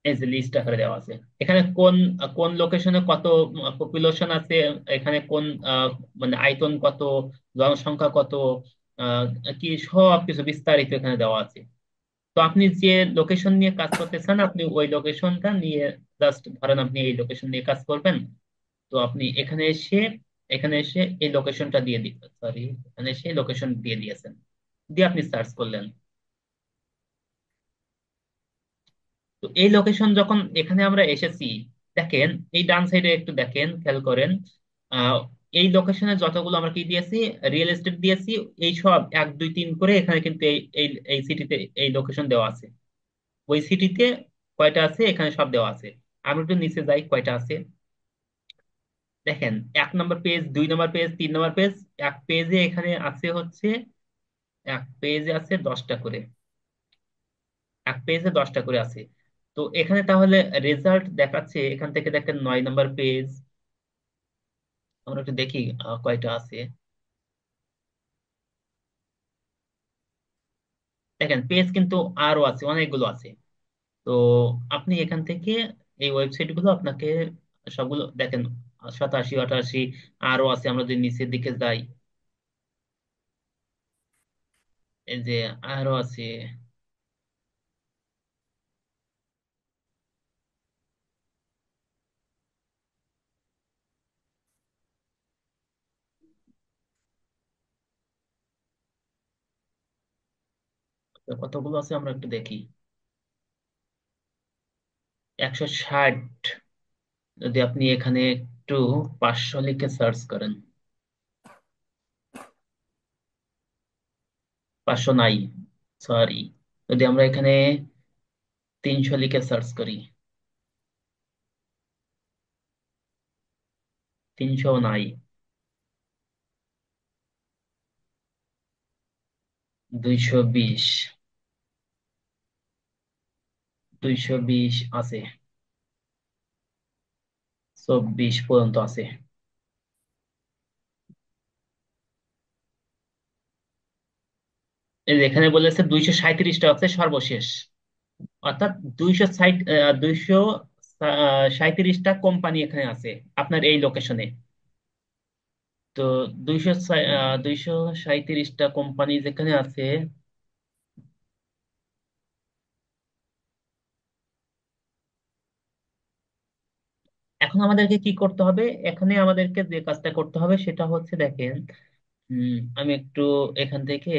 এই যে লিস্ট আকারে দেওয়া আছে। এখানে কোন কোন লোকেশনে কত পপুলেশন আছে, এখানে কোন মানে আয়তন কত, জনসংখ্যা কত, আহ, কি সব কিছু বিস্তারিত এখানে দেওয়া আছে। তো আপনি যে লোকেশন নিয়ে কাজ করতে চান আপনি ওই লোকেশনটা নিয়ে জাস্ট ধরেন আপনি এই লোকেশন নিয়ে কাজ করবেন। তো আপনি এখানে এসে এই লোকেশনটা দিয়ে দিবেন, সরি এখানে এসে লোকেশন দিয়ে দিয়েছেন, দিয়ে আপনি সার্চ করলেন। তো এই লোকেশন যখন এখানে আমরা এসেছি, দেখেন এই ডান সাইডে একটু দেখেন, খেয়াল করেন। আহ, এই লোকেশনে যতগুলো আমরা কি দিয়েছি, রিয়েল এস্টেট দিয়েছি, এই সব 1 2 3 করে এখানে কিন্তু এই এই এই সিটিতে এই লোকেশন দেওয়া আছে। ওই সিটিতে কয়টা আছে এখানে সব দেওয়া আছে। আমি একটু নিচে যাই কয়টা আছে দেখেন। 1 নম্বর পেজ, 2 নম্বর পেজ, 3 নম্বর পেজ, এক পেজে এখানে আছে হচ্ছে, এক পেজে আছে 10টা করে, এক পেজে 10টা করে আছে। তো এখানে তাহলে রেজাল্ট দেখাচ্ছে এখান থেকে দেখেন 9 নম্বর পেজ। আমরা একটু দেখি কয়টা আছে। দেখেন পেজ কিন্তু আরো আছে, অনেকগুলো আছে। তো আপনি এখান থেকে এই ওয়েবসাইট গুলো আপনাকে সবগুলো দেখেন, 87 88 আরো আছে। আমরা যদি নিচের দিকে যাই, এই যে আরো আছে। তো কতগুলো আছে আমরা একটু দেখি। 160। যদি আপনি এখানে একটু 500 লিখে সার্চ করেন, 500 নাই, সরি। যদি আমরা এখানে 300 লিখে সার্চ করি, 300 নাই, 220, 220 আছে, 24 পর্যন্ত আছে। এই যে এখানে বলেছে 237টা আছে সর্বশেষ, অর্থাৎ 260, 237টা কোম্পানি এখানে আছে আপনার এই লোকেশনে। তো 237টা কোম্পানি যেখানে আছে, এখন আমাদেরকে কি করতে হবে, এখানে আমাদেরকে যে কাজটা করতে হবে সেটা হচ্ছে দেখেন, আমি একটু এখান থেকে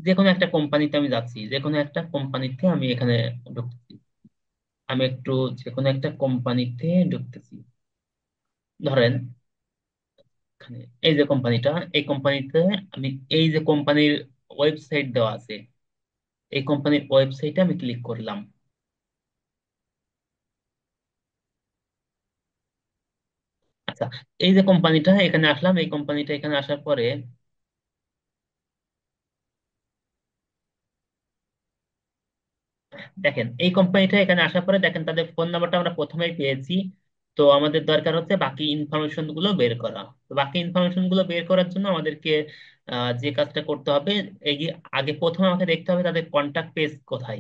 যে কোনো একটা কোম্পানিতে আমি যাচ্ছি, যে কোনো একটা কোম্পানিতে আমি এখানে ঢুকতেছি। আমি একটু যে কোনো একটা কোম্পানিতে ঢুকতেছি। ধরেন এখানে এই যে কোম্পানিটা, এই কোম্পানিতে আমি, এই যে কোম্পানির ওয়েবসাইট দেওয়া আছে, এই কোম্পানির ওয়েবসাইটে আমি ক্লিক করলাম। আচ্ছা, এই যে কোম্পানিটা এখানে আসলাম, এই কোম্পানিটা এখানে আসার পরে দেখেন, এই কোম্পানিটা এখানে আসার পরে দেখেন তাদের ফোন নাম্বারটা আমরা প্রথমেই পেয়েছি। তো আমাদের দরকার হচ্ছে বাকি ইনফরমেশন গুলো বের করা। তো বাকি ইনফরমেশন গুলো বের করার জন্য আমাদেরকে যে কাজটা করতে হবে, এই যে আগে প্রথমে আমাকে দেখতে হবে তাদের কন্টাক্ট পেজ কোথায়।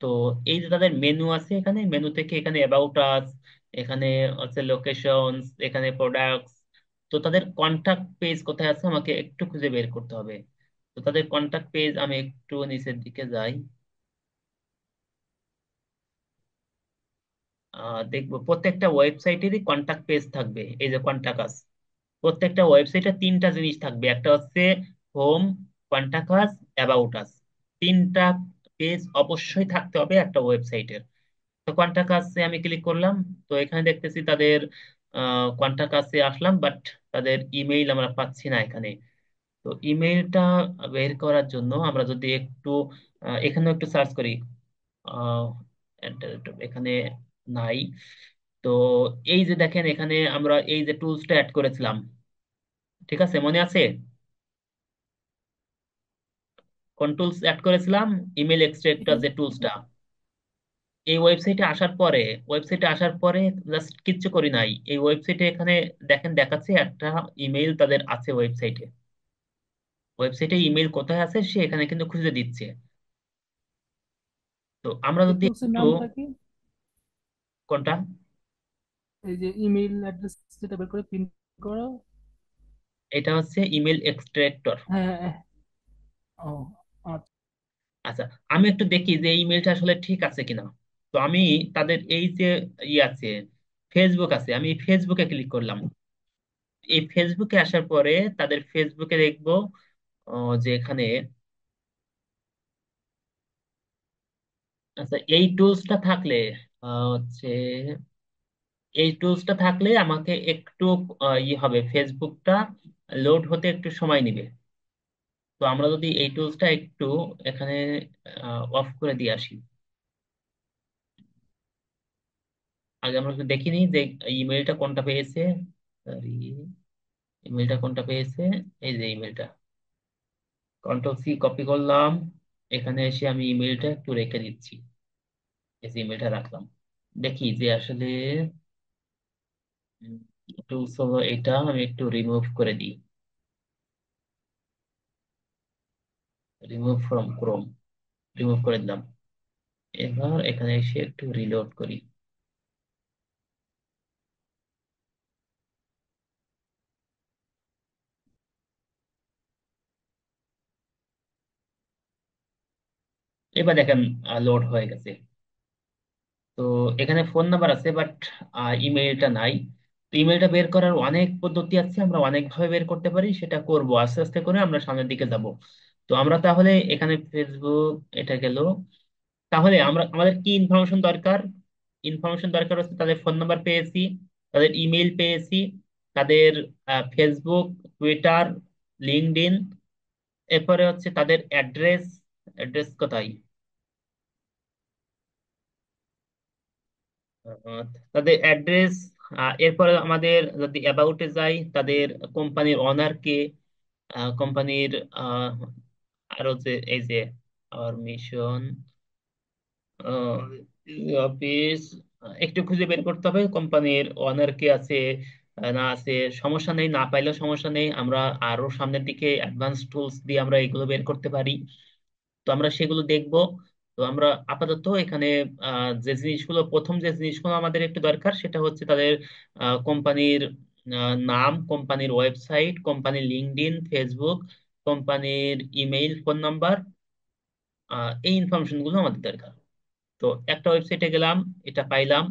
তো এই যে তাদের মেনু আছে, এখানে মেনু থেকে এখানে অ্যাবাউট আস, এখানে হচ্ছে লোকেশনস, এখানে প্রোডাক্টস। তো তাদের কন্টাক্ট পেজ কোথায় আছে আমাকে একটু খুঁজে বের করতে হবে। তো তাদের কন্টাক্ট পেজ আমি একটু নিচের দিকে যাই, দেখবো প্রত্যেকটা ওয়েবসাইটেরই কন্টাক্ট পেজ থাকবে। এই যে কন্টাক্ট আস, প্রত্যেকটা ওয়েবসাইটে তিনটা জিনিস থাকবে, একটা হচ্ছে home, contact us, about us. তিনটা পেজ অবশ্যই থাকতে হবে একটা ওয়েবসাইটের। তো কন্টাক্ট আসে আমি ক্লিক করলাম। তো এখানে দেখতেছি তাদের কন্টাক্ট আসে আসলাম, বাট তাদের ইমেইল আমরা পাচ্ছি না এখানে। তো ইমেইলটা বের করার জন্য আমরা যদি একটু এখানেও একটু সার্চ করি, আহ, এখানে নাই। তো এই যে দেখেন, এখানে আমরা এই যে টুলসটা অ্যাড করেছিলাম, ঠিক আছে, মনে আছে কোন টুলস অ্যাড করেছিলাম? ইমেল এক্সট্রাক্টর যে টুলসটা। এই ওয়েবসাইটে আসার পরে জাস্ট কিচ্ছু করি নাই, এই ওয়েবসাইটে এখানে দেখেন দেখাচ্ছে একটা ইমেল তাদের আছে ওয়েবসাইটে। ওয়েবসাইটে ইমেল কোথায় আছে সে এখানে কিন্তু খুঁজে দিচ্ছে। তো আমরা এই যদি টুলসের একটু, নামটা কি? কোনটা? এই যে ইমেইল অ্যাড্রেস যেটা বের করে পিন করো। এটা হচ্ছে ইমেল এক্সট্রাক্টর। হ্যাঁ হ্যাঁ, হ্যাঁ। ও আচ্ছা। আচ্ছা, আমি একটু দেখি যে ইমেলটা আসলে ঠিক আছে কিনা। তো আমি তাদের এই যে আছে, ফেসবুক আছে, আমি ফেসবুকে ক্লিক করলাম। এই ফেসবুকে আসার পরে তাদের ফেসবুকে দেখবো যে এখানে, আচ্ছা এই টুলসটা থাকলে হচ্ছে, এই টুলসটা থাকলে আমাকে একটু হবে, ফেসবুকটা লোড হতে একটু সময় নেবে। তো আমরা যদি এই টুলসটা একটু এখানে অফ করে দিয়ে আসি, আগে আমরা একটু দেখিনি যে ইমেলটা কোনটা পেয়েছে। সরি, ইমেলটা কোনটা পেয়েছে? এই যে ইমেলটা, কন্ট্রোল সি কপি করলাম, এখানে এসে আমি ইমেলটা একটু রেখে দিচ্ছি। এই যে ইমেলটা রাখলাম, দেখি যে আসলে টুলস হলো এটা, আমি একটু রিমুভ করে দিই, রিমুভ ফ্রম ক্রোম, রিমুভ করে দিলাম। এবার এখানে এসে একটু রিলোড করি। এবার দেখেন লোড হয়ে গেছে। তো এখানে ফোন নাম্বার আছে, বাট ইমেইলটা নাই। তো ইমেইলটা বের করার অনেক পদ্ধতি আছে, আমরা অনেকভাবে বের করতে পারি, সেটা করব আস্তে আস্তে করে, আমরা সামনের দিকে যাব। তো আমরা তাহলে এখানে ফেসবুক, এটা গেল। তাহলে আমরা আমাদের কি ইনফরমেশন দরকার? ইনফরমেশন দরকার হচ্ছে তাদের ফোন নাম্বার পেয়েছি, তাদের ইমেইল পেয়েছি, তাদের ফেসবুক, টুইটার, লিঙ্কডইন, এরপরে হচ্ছে তাদের অ্যাড্রেস। অ্যাড্রেস কোথায়? আহ, তাদের অ্যাড্রেস। এরপরে আমাদের যদি অ্যাবাউটে যাই, তাদের কোম্পানির অনার কে, কোম্পানির আরো যে এই যে আওয়ার মিশন অফিস, একটু খুঁজে বের করতে হবে কোম্পানির ওনার কে আছে না আছে। সমস্যা নেই, না পাইলেও সমস্যা নেই, আমরা আরো সামনের দিকে অ্যাডভান্স টুলস দিয়ে আমরা এগুলো বের করতে পারি। তো আমরা সেগুলো দেখব। তো আমরা আপাতত এখানে যে জিনিসগুলো, প্রথম যে জিনিসগুলো আমাদের একটু দরকার সেটা হচ্ছে তাদের কোম্পানির নাম, কোম্পানির ওয়েবসাইট, কোম্পানির লিঙ্কডইন, ফেসবুক, কোম্পানির ইমেইল, ফোন নাম্বার, এই ইনফরমেশন গুলো আমাদের দরকার। তো একটা ওয়েবসাইটে গেলাম, এটা পাইলাম।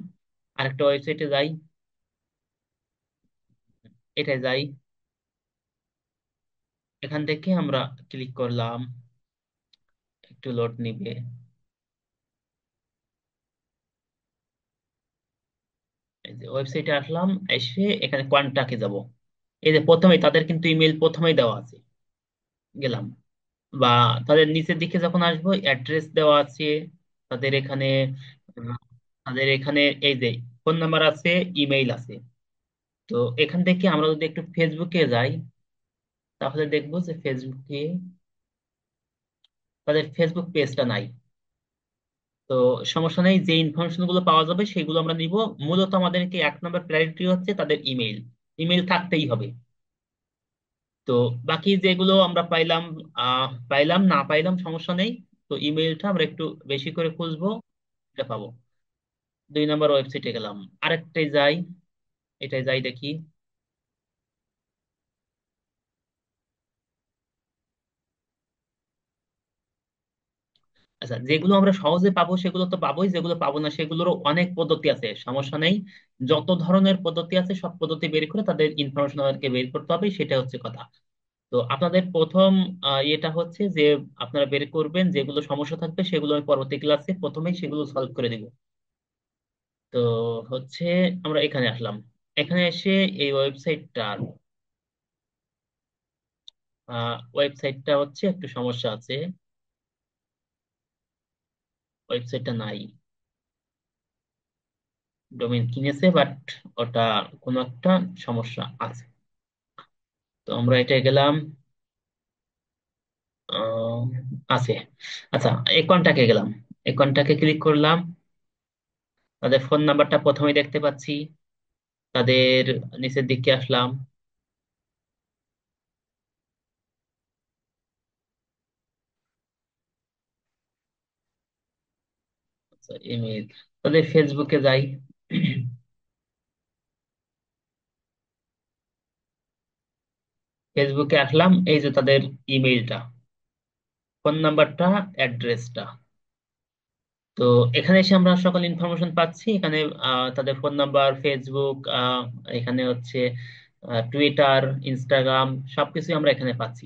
আরেকটা ওয়েবসাইটে যাই, এটা যাই, এখান থেকে আমরা ক্লিক করলাম, একটু লোড নিবে। এই যে ওয়েবসাইটে আসলাম, এসে এখানে কন্টাক্টে যাব। এই যে প্রথমেই তাদের কিন্তু ইমেল প্রথমেই দেওয়া আছে, গেলাম। বা তাদের নিচের দিকে যখন আসবো, অ্যাড্রেস দেওয়া আছে তাদের এখানে। আহ, তাদের এখানে এই যে ফোন নাম্বার আছে, ইমেইল আছে। তো এখান থেকে আমরা যদি একটু ফেসবুকে যাই, তাহলে দেখবো যে ফেসবুকে তাদের ফেসবুক পেজটা নাই। তো সমস্যা নেই, যে ইনফরমেশন গুলো পাওয়া যাবে সেগুলো আমরা নিব। মূলত আমাদেরকে এক নম্বর প্রায়োরিটি হচ্ছে তাদের ইমেইল, ইমেইল থাকতেই হবে। তো বাকি যেগুলো আমরা পাইলাম, পাইলাম না পাইলাম সমস্যা নেই। তো ইমেইলটা আমরা একটু বেশি করে খুঁজবো, এটা পাবো। 2 নম্বর ওয়েবসাইটে গেলাম, আরেকটাই যাই, এটাই যাই দেখি। আচ্ছা, যেগুলো আমরা সহজে পাবো সেগুলো তো পাবোই, যেগুলো পাবো না সেগুলোরও অনেক পদ্ধতি আছে, সমস্যা নেই। যত ধরনের পদ্ধতি আছে সব পদ্ধতি বের করে তাদের ইনফরমেশন আমাদেরকে বের করতে হবে, সেটা হচ্ছে কথা। তো আপনাদের প্রথম ইয়েটা হচ্ছে যে আপনারা বের করবেন যেগুলো সমস্যা থাকবে, সেগুলো আমি পরবর্তী ক্লাসে প্রথমেই সেগুলো সলভ করে দিব। তো হচ্ছে আমরা এখানে আসলাম, এখানে এসে এই ওয়েবসাইটটা হচ্ছে একটু সমস্যা আছে, ওয়েবসাইটটা নাই। ডোমেইন কিনেছে বাট ওটা কোনো একটা সমস্যা আছে। তো আমরা এটা গেলাম, আহ, আছে। আচ্ছা, অ্যাকাউন্টটাকে গেলাম, অ্যাকাউন্টটাকে ক্লিক করলাম, তাদের ফোন নাম্বারটা প্রথমেই দেখতে পাচ্ছি, তাদের নিচের দিকে আসলাম। আচ্ছা, ইমেল, তাদের ফেসবুকে যাই। ফেসবুকে আসলাম, এই যে তাদের ইমেইলটা, ফোন নাম্বারটা, অ্যাড্রেসটা। তো এখানে এসে আমরা সকল ইনফরমেশন পাচ্ছি এখানে, তাদের ফোন নাম্বার, ফেসবুক, এখানে হচ্ছে টুইটার, ইনস্টাগ্রাম, সবকিছু আমরা এখানে পাচ্ছি।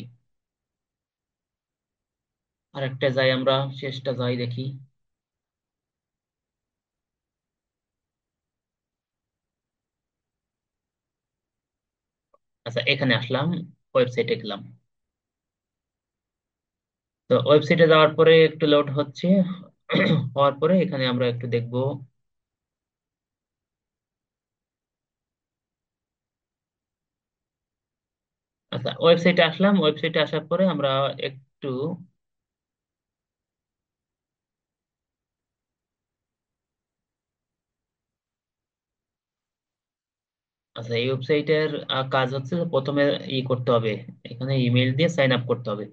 আরেকটা যাই, আমরা শেষটা যাই দেখি। আচ্ছা, এখানে আসলাম, ওয়েবসাইটে গেলাম। তো ওয়েবসাইটে যাওয়ার পরে একটু লোড হচ্ছে, হওয়ার পরে এখানে আমরা একটু দেখবো। আচ্ছা, ওয়েবসাইটে আসলাম, ওয়েবসাইটে আসার পরে আমরা একটু, আচ্ছা এই ওয়েবসাইটের কাজ হচ্ছে যে প্রথমে করতে হবে, এখানে ইমেল দিয়ে সাইন আপ করতে হবে,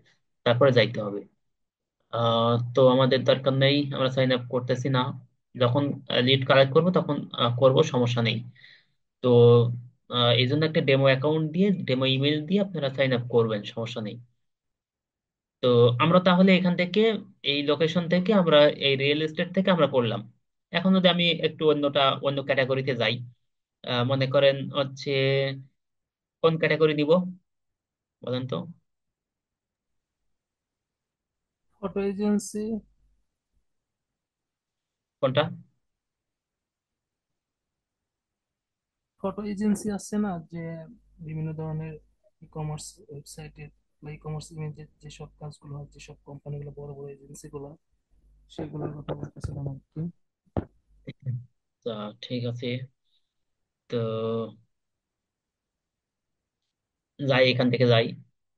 তারপরে যাইতে হবে। তো আমাদের দরকার নেই, আমরা সাইন আপ করতেছি না, যখন লিড কালেক্ট করবো তখন করব, সমস্যা নেই। তো এই জন্য একটা ডেমো অ্যাকাউন্ট দিয়ে, ডেমো ইমেল দিয়ে আপনারা সাইন আপ করবেন, সমস্যা নেই। তো আমরা তাহলে এখান থেকে, এই লোকেশন থেকে আমরা, এই রিয়েল এস্টেট থেকে আমরা করলাম। এখন যদি আমি একটু অন্য ক্যাটাগরিতে যাই, মনে করেন হচ্ছে কোন ক্যাটাগরি দিব বলেন তো? Photo agency. কোনটা? ফটো এজেন্সি আছে না, যে বিভিন্ন ধরনের ই কমার্স ওয়েবসাইটে বা ই কমার্স ইমেজের যেসব কাজগুলো হয়, যেসব কোম্পানিগুলো, বড় বড় এজেন্সিগুলো, সেগুলোর কথা বলতেছিলাম আর কি। তা ঠিক আছে, তো যাই, এখান থেকে যাই,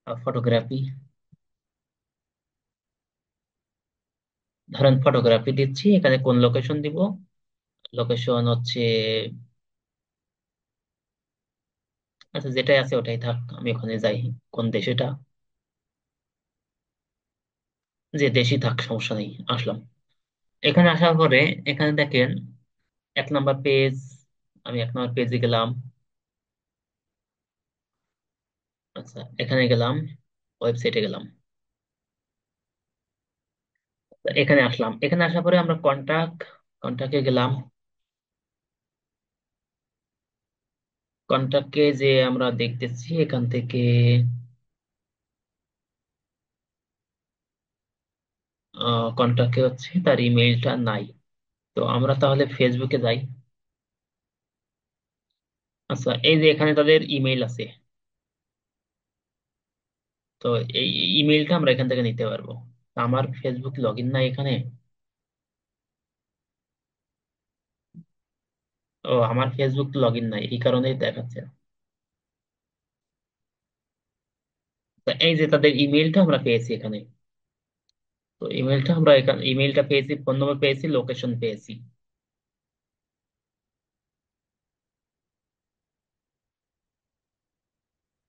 ফটোগ্রাফি, ধরেন ফটোগ্রাফি দিচ্ছি, এখানে কোন লোকেশন দিব? লোকেশন হচ্ছে, আচ্ছা যেটাই আছে ওটাই থাক, আমি ওখানে যাই। কোন দেশ এটা? যে দেশই থাক, সমস্যা নেই, আসলাম। এখানে আসার পরে এখানে দেখেন 1 নম্বর পেজ, আমি 1 নম্বর পেজে গেলাম। আচ্ছা, এখানে গেলাম, ওয়েবসাইটে গেলাম। তো এখানে আসলাম, এখানে আসার পরে আমরা কন্টাক্টে গেলাম। কন্টাক্টে যে আমরা দেখতেছি এখান থেকে, কন্টাক্টে হচ্ছে তার ইমেইলটা নাই। তো আমরা তাহলে ফেসবুকে যাই। আচ্ছা, এই যে এখানে তাদের ইমেইল আছে, তো এই ইমেইলটা আমরা এখান থেকে নিতে পারবো। আমার ফেসবুক লগ ইন নাই এখানে। ও, আমার ফেসবুক লগ ইন নাই, এই কারণেই দেখাচ্ছে না। তো এই যে তাদের ইমেইলটা আমরা পেয়েছি এখানে, তো ইমেইলটা আমরা এখানে, ইমেইলটা পেয়েছি, ফোন নম্বর পেয়েছি, লোকেশন পেয়েছি।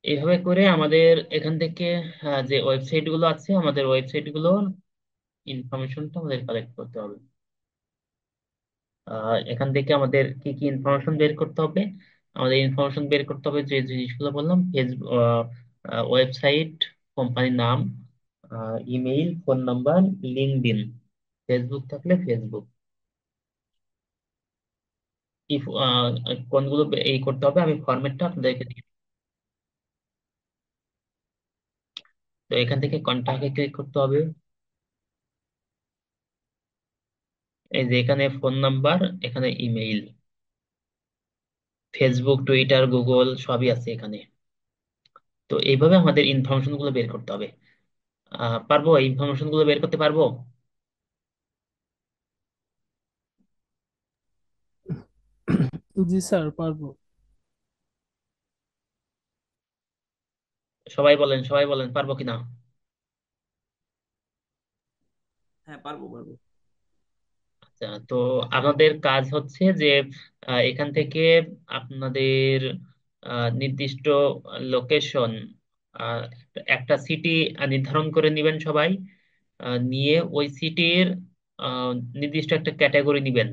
এইভাবে করে আমাদের এখান থেকে যে ওয়েবসাইট গুলো আছে, আমাদের ওয়েবসাইট গুলো ইনফরমেশনটা আমাদের কালেক্ট করতে হবে। এখান থেকে আমাদের কি কি ইনফরমেশন বের করতে হবে? আমাদের ইনফরমেশন বের করতে হবে যে জিনিসগুলো বললাম, ফেসবুক, ওয়েবসাইট, কোম্পানির নাম, email, phone number, LinkedIn, Facebook থাকলে ফেসবুক, কি কোনগুলো এই করতে হবে আমি ফরম্যাটটা আপনাদেরকে দিয়ে দিই। তো এখান থেকে কন্টাক্টে ক্লিক করতে হবে। এই যে এখানে ফোন নাম্বার, এখানে ইমেইল, ফেসবুক, টুইটার, গুগল সবই আছে এখানে। তো এইভাবে আমাদের ইনফরমেশন গুলো বের করতে হবে। পারবো? এই ইনফরমেশন গুলো বের করতে পারবো? জি স্যার, পারবো। সবাই বলেন পারবো কিনা। হ্যাঁ, পারবো পারবো। আচ্ছা, তো আমাদের কাজ হচ্ছে যে এখান থেকে আপনাদের নির্দিষ্ট লোকেশন, একটা সিটি নির্ধারণ করে নেবেন সবাই। নিয়ে ওই সিটির নির্দিষ্ট একটা ক্যাটাগরি নিবেন।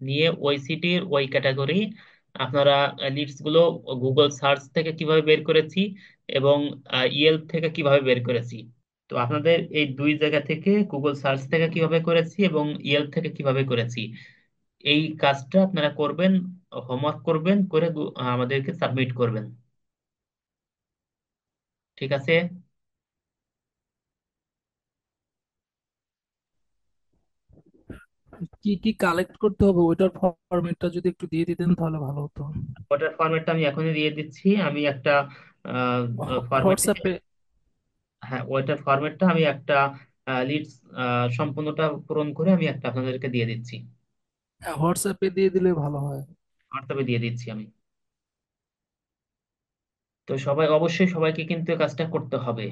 নিয়ে ওই সিটির ওই ক্যাটাগরি আপনারা লিডস গুলো গুগল সার্চ থেকে কিভাবে বের করেছি এবং ইয়েলপ থেকে কিভাবে বের করেছি। তো আপনাদের এই দুই জায়গা থেকে, গুগল সার্চ থেকে কিভাবে করেছি এবং ইয়েলপ থেকে কিভাবে করেছি, এই কাজটা আপনারা করবেন, হোমওয়ার্ক করবেন, করে আমাদেরকে সাবমিট করবেন। ঠিক আছে? কি কি কালেক্ট করতে হবে ওইটার ফরম্যাটটা যদি একটু দিয়ে দিতেন তাহলে ভালো হতো। ওটার ফরম্যাটটা আমি এখনই দিয়ে দিচ্ছি। আমি একটা ফরম্যাটে, হোয়াটসঅ্যাপে হ্যাঁ ওইটার ফরম্যাটটা আমি একটা লিডস সম্পূর্ণটা পূরণ করে আমি একটা আপনাদেরকে দিয়ে দিচ্ছি। হোয়াটসঅ্যাপে দিয়ে দিলে ভালো হয়। হোয়াটসঅ্যাপে দিয়ে দিচ্ছি আমি। তো সবাই অবশ্যই, সবাইকে কিন্তু এই কাজটা করতে হবে।